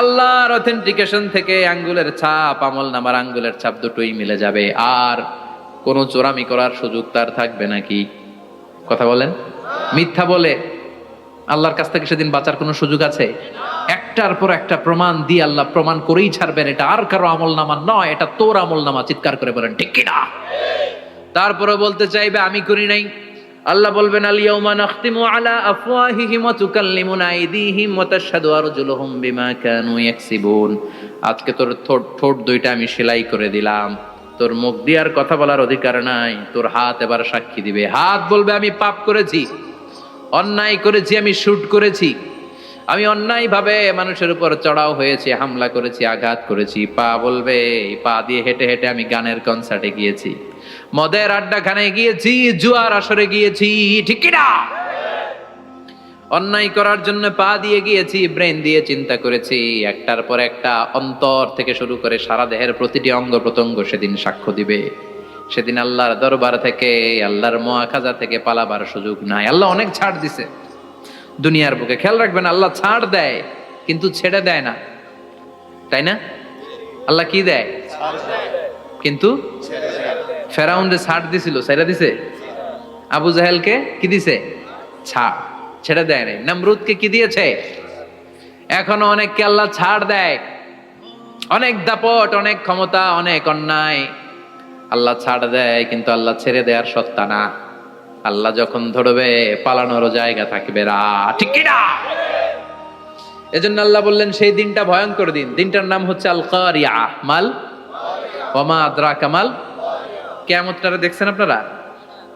আল্লাহর অথেন্টিকেশন থেকে আঙ্গুলের ছাপ, আমল নামার আঙ্গুলের ছাপ দুটোই মিলে যাবে। আর কোন চোরামি করার সুযোগ তার থাকবে নাকি? কথা বলেন। মিথ্যা বলে আল্লাহর কাছ থেকে সেদিন বাঁচার কোনো সুযোগ আছে? একটার পর একটা প্রমাণ দিয়ে আল্লাহ প্রমাণ করেই ছাড়বেন এটা আর কারো আমল নামা নয়, এটা তোর আমল নামা। চিৎকার করে বলেন ঠিক কিনা? তারপরে বলতে চাইবে আমি করি নাই। আল্লাহ বলবেন আল ইয়াউমা নাখতিমু আলা আফওয়াহিহিম ওয়া তুকাল্লিমুনা আইদিহিম ওয়া তাশহাদু আরজুলুহুম বিমা কানু ইয়াকসিবুন। আজকে তোর ঠোঁট দুইটা আমি সেলাই করে দিলাম, তোর মুখ দিয়ে আর কথা বলার অধিকার নাই। তোর হাত এবার সাক্ষী দিবে। হাত বলবে আমি পাপ করেছি, অন্যায় করেছি, আমি শুট করেছি, আমি অন্যায় ভাবে মানুষের উপর চড়াও হয়েছি, হামলা করেছি, আঘাত করেছি। পা বলবে পা দিয়ে হেঁটে হেঁটে আমি গানের কনসার্টে গিয়েছি, মদের আড্ডাখানে গিয়েছি, জুয়ার আসরে গিয়েছি। ঠিক কিনা? অন্যায় করার জন্য পা দিয়ে গিয়েছি, ব্রেন দিয়ে চিন্তা করেছি। একটার পর একটা অন্তর থেকে শুরু করে সারা দেহের প্রতিটি অঙ্গ প্রত্যঙ্গ সেদিন সাক্ষ্য দিবে। সেদিন আল্লাহর দরবার থেকে, আল্লাহর মুআখাজা থেকে পালাবার সুযোগ নাই। আল্লাহ অনেক ছাড় দিছে দুনিয়ার বুকে। খেয়াল রাখবেন, আল্লাহ ছাড় দেয় কিন্তু ছেড়ে দেয় না, তাই না? আল্লাহ কি দেয়? কিন্তু ফেরাউনরে ছাড় দিছিল, ছেড়ে দিছে। আবু জাহেলকে কি দিছে? ছাড়, ছেড়ে দেয় নাই। নমরুদকে কি দিয়েছে? এখনো অনেককে আল্লাহ ছাড় দেয়। অনেক দাপট, অনেক ক্ষমতা, অনেক অন্যায় আল্লাহ ছাড় দেয়, কিন্তু আল্লাহ ছেড়ে দেওয়ার সত্তা না। আল্লাহ যখন ধরবে পালানোরও জায়গা থাকবে না, ঠিক কি না? এজন্য আল্লাহ বললেন সেই দিনটা ভয়ঙ্কর দিন। দিনটার নাম হচ্ছে আল কারিয়া। মাল ওমা আদরাকা মাল। কিয়ামতটা দেখছেন আপনারা?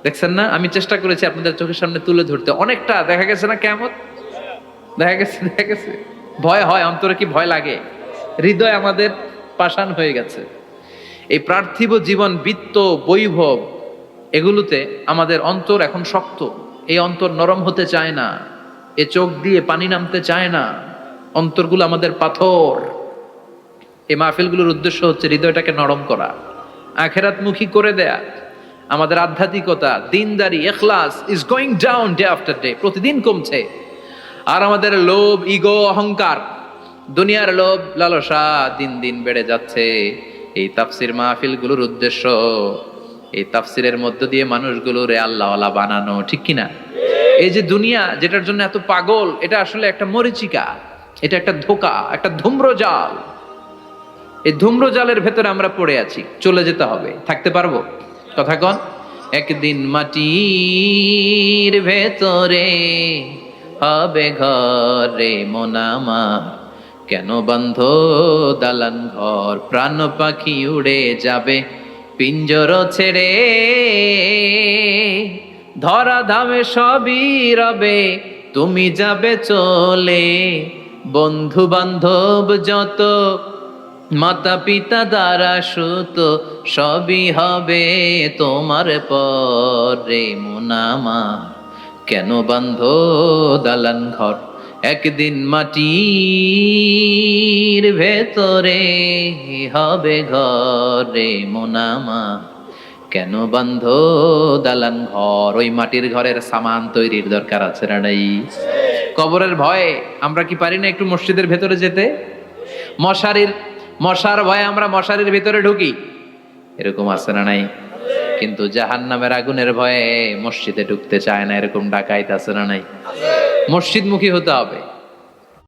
দেখছেন না? আমি চেষ্টা করেছি আপনাদের চোখের সামনে তুলে ধরতে। অনেকটা দেখা গেছে না কিয়ামত? দেখা গেছে। ভয় হয়, অন্তরে কি ভয় লাগে? হৃদয় আমাদের পাষাণ হয়ে গেছে। এই পার্থিব জীবন, বিত্ত, বৈভব, এগুলোতে আমাদের অন্তর এখন শক্ত। এই অন্তর নরম হতে চায় না, এ চোখ দিয়ে পানি নামতে চায় না, অন্তরগুলো আমাদের পাথর। এই মাহফিলগুলোর উদ্দেশ্য হচ্ছে হৃদয়টাকে নরম করা, আখেরাতমুখী করে দেয়া। আমাদের আধ্যাত্মিকতা, দিনদারি, ইখলাস is going down day after day, প্রতিদিন কমছে। আর আমাদের লোভ, ইগো, অহংকার, দুনিয়ার লোভ, লালসা দিন দিন বেড়ে যাচ্ছে। এই তাফসির মাহফিলগুলোর উদ্দেশ্য এই তাফসিরের মধ্য দিয়ে মানুষগুলোরে আল্লাহওয়ালা বানানো, ঠিক কিনা? এই যে দুনিয়া যেটার জন্য এত পাগল, এটা আসলে একটা মরিচিকা, এটা একটা ধোঁকা, একটা ধূম্রজাল। এই ধূম্রজালের ভেতরে আমরা পড়ে আছি, চলে যেতে হবে। থাকতে পারবো? কথা কন। একদিন মাটির ভেতরে হবে ঘরে মন আমার, কেন বন্ধ দালান ঘর, প্রাণ পাখি উড়ে যাবে পিঞ্জর ছেড়ে, ধরা ধামে সবই রবে তুমি যাবে চলে, বন্ধু বান্ধব যত, মাতা পিতা দ্বারা সুত, সবই হবে তোমার পরে মন আমার, কেন বন্ধ দালান ঘর, একদিন মাটির ভেতরে হবে ঘরে মন আমার, কেন বন্ধ দালান ঘর। ওই মাটির ঘরের সামান তৈরির দরকার আছে না নাই? কবরের ভয়ে আমরা কি পারি না একটু মসজিদের ভেতরে যেতে? মশার ভয়ে আমরা মশারির ভিতরে ঢুকি, এরকম আছে না নাই? কিন্তু জাহান্নামের আগুনের ভয়ে মসজিদে ঢুকতে চায় না, এরকম ডাকাইত আছে না নাই? মসজিদমুখী হতে হবে।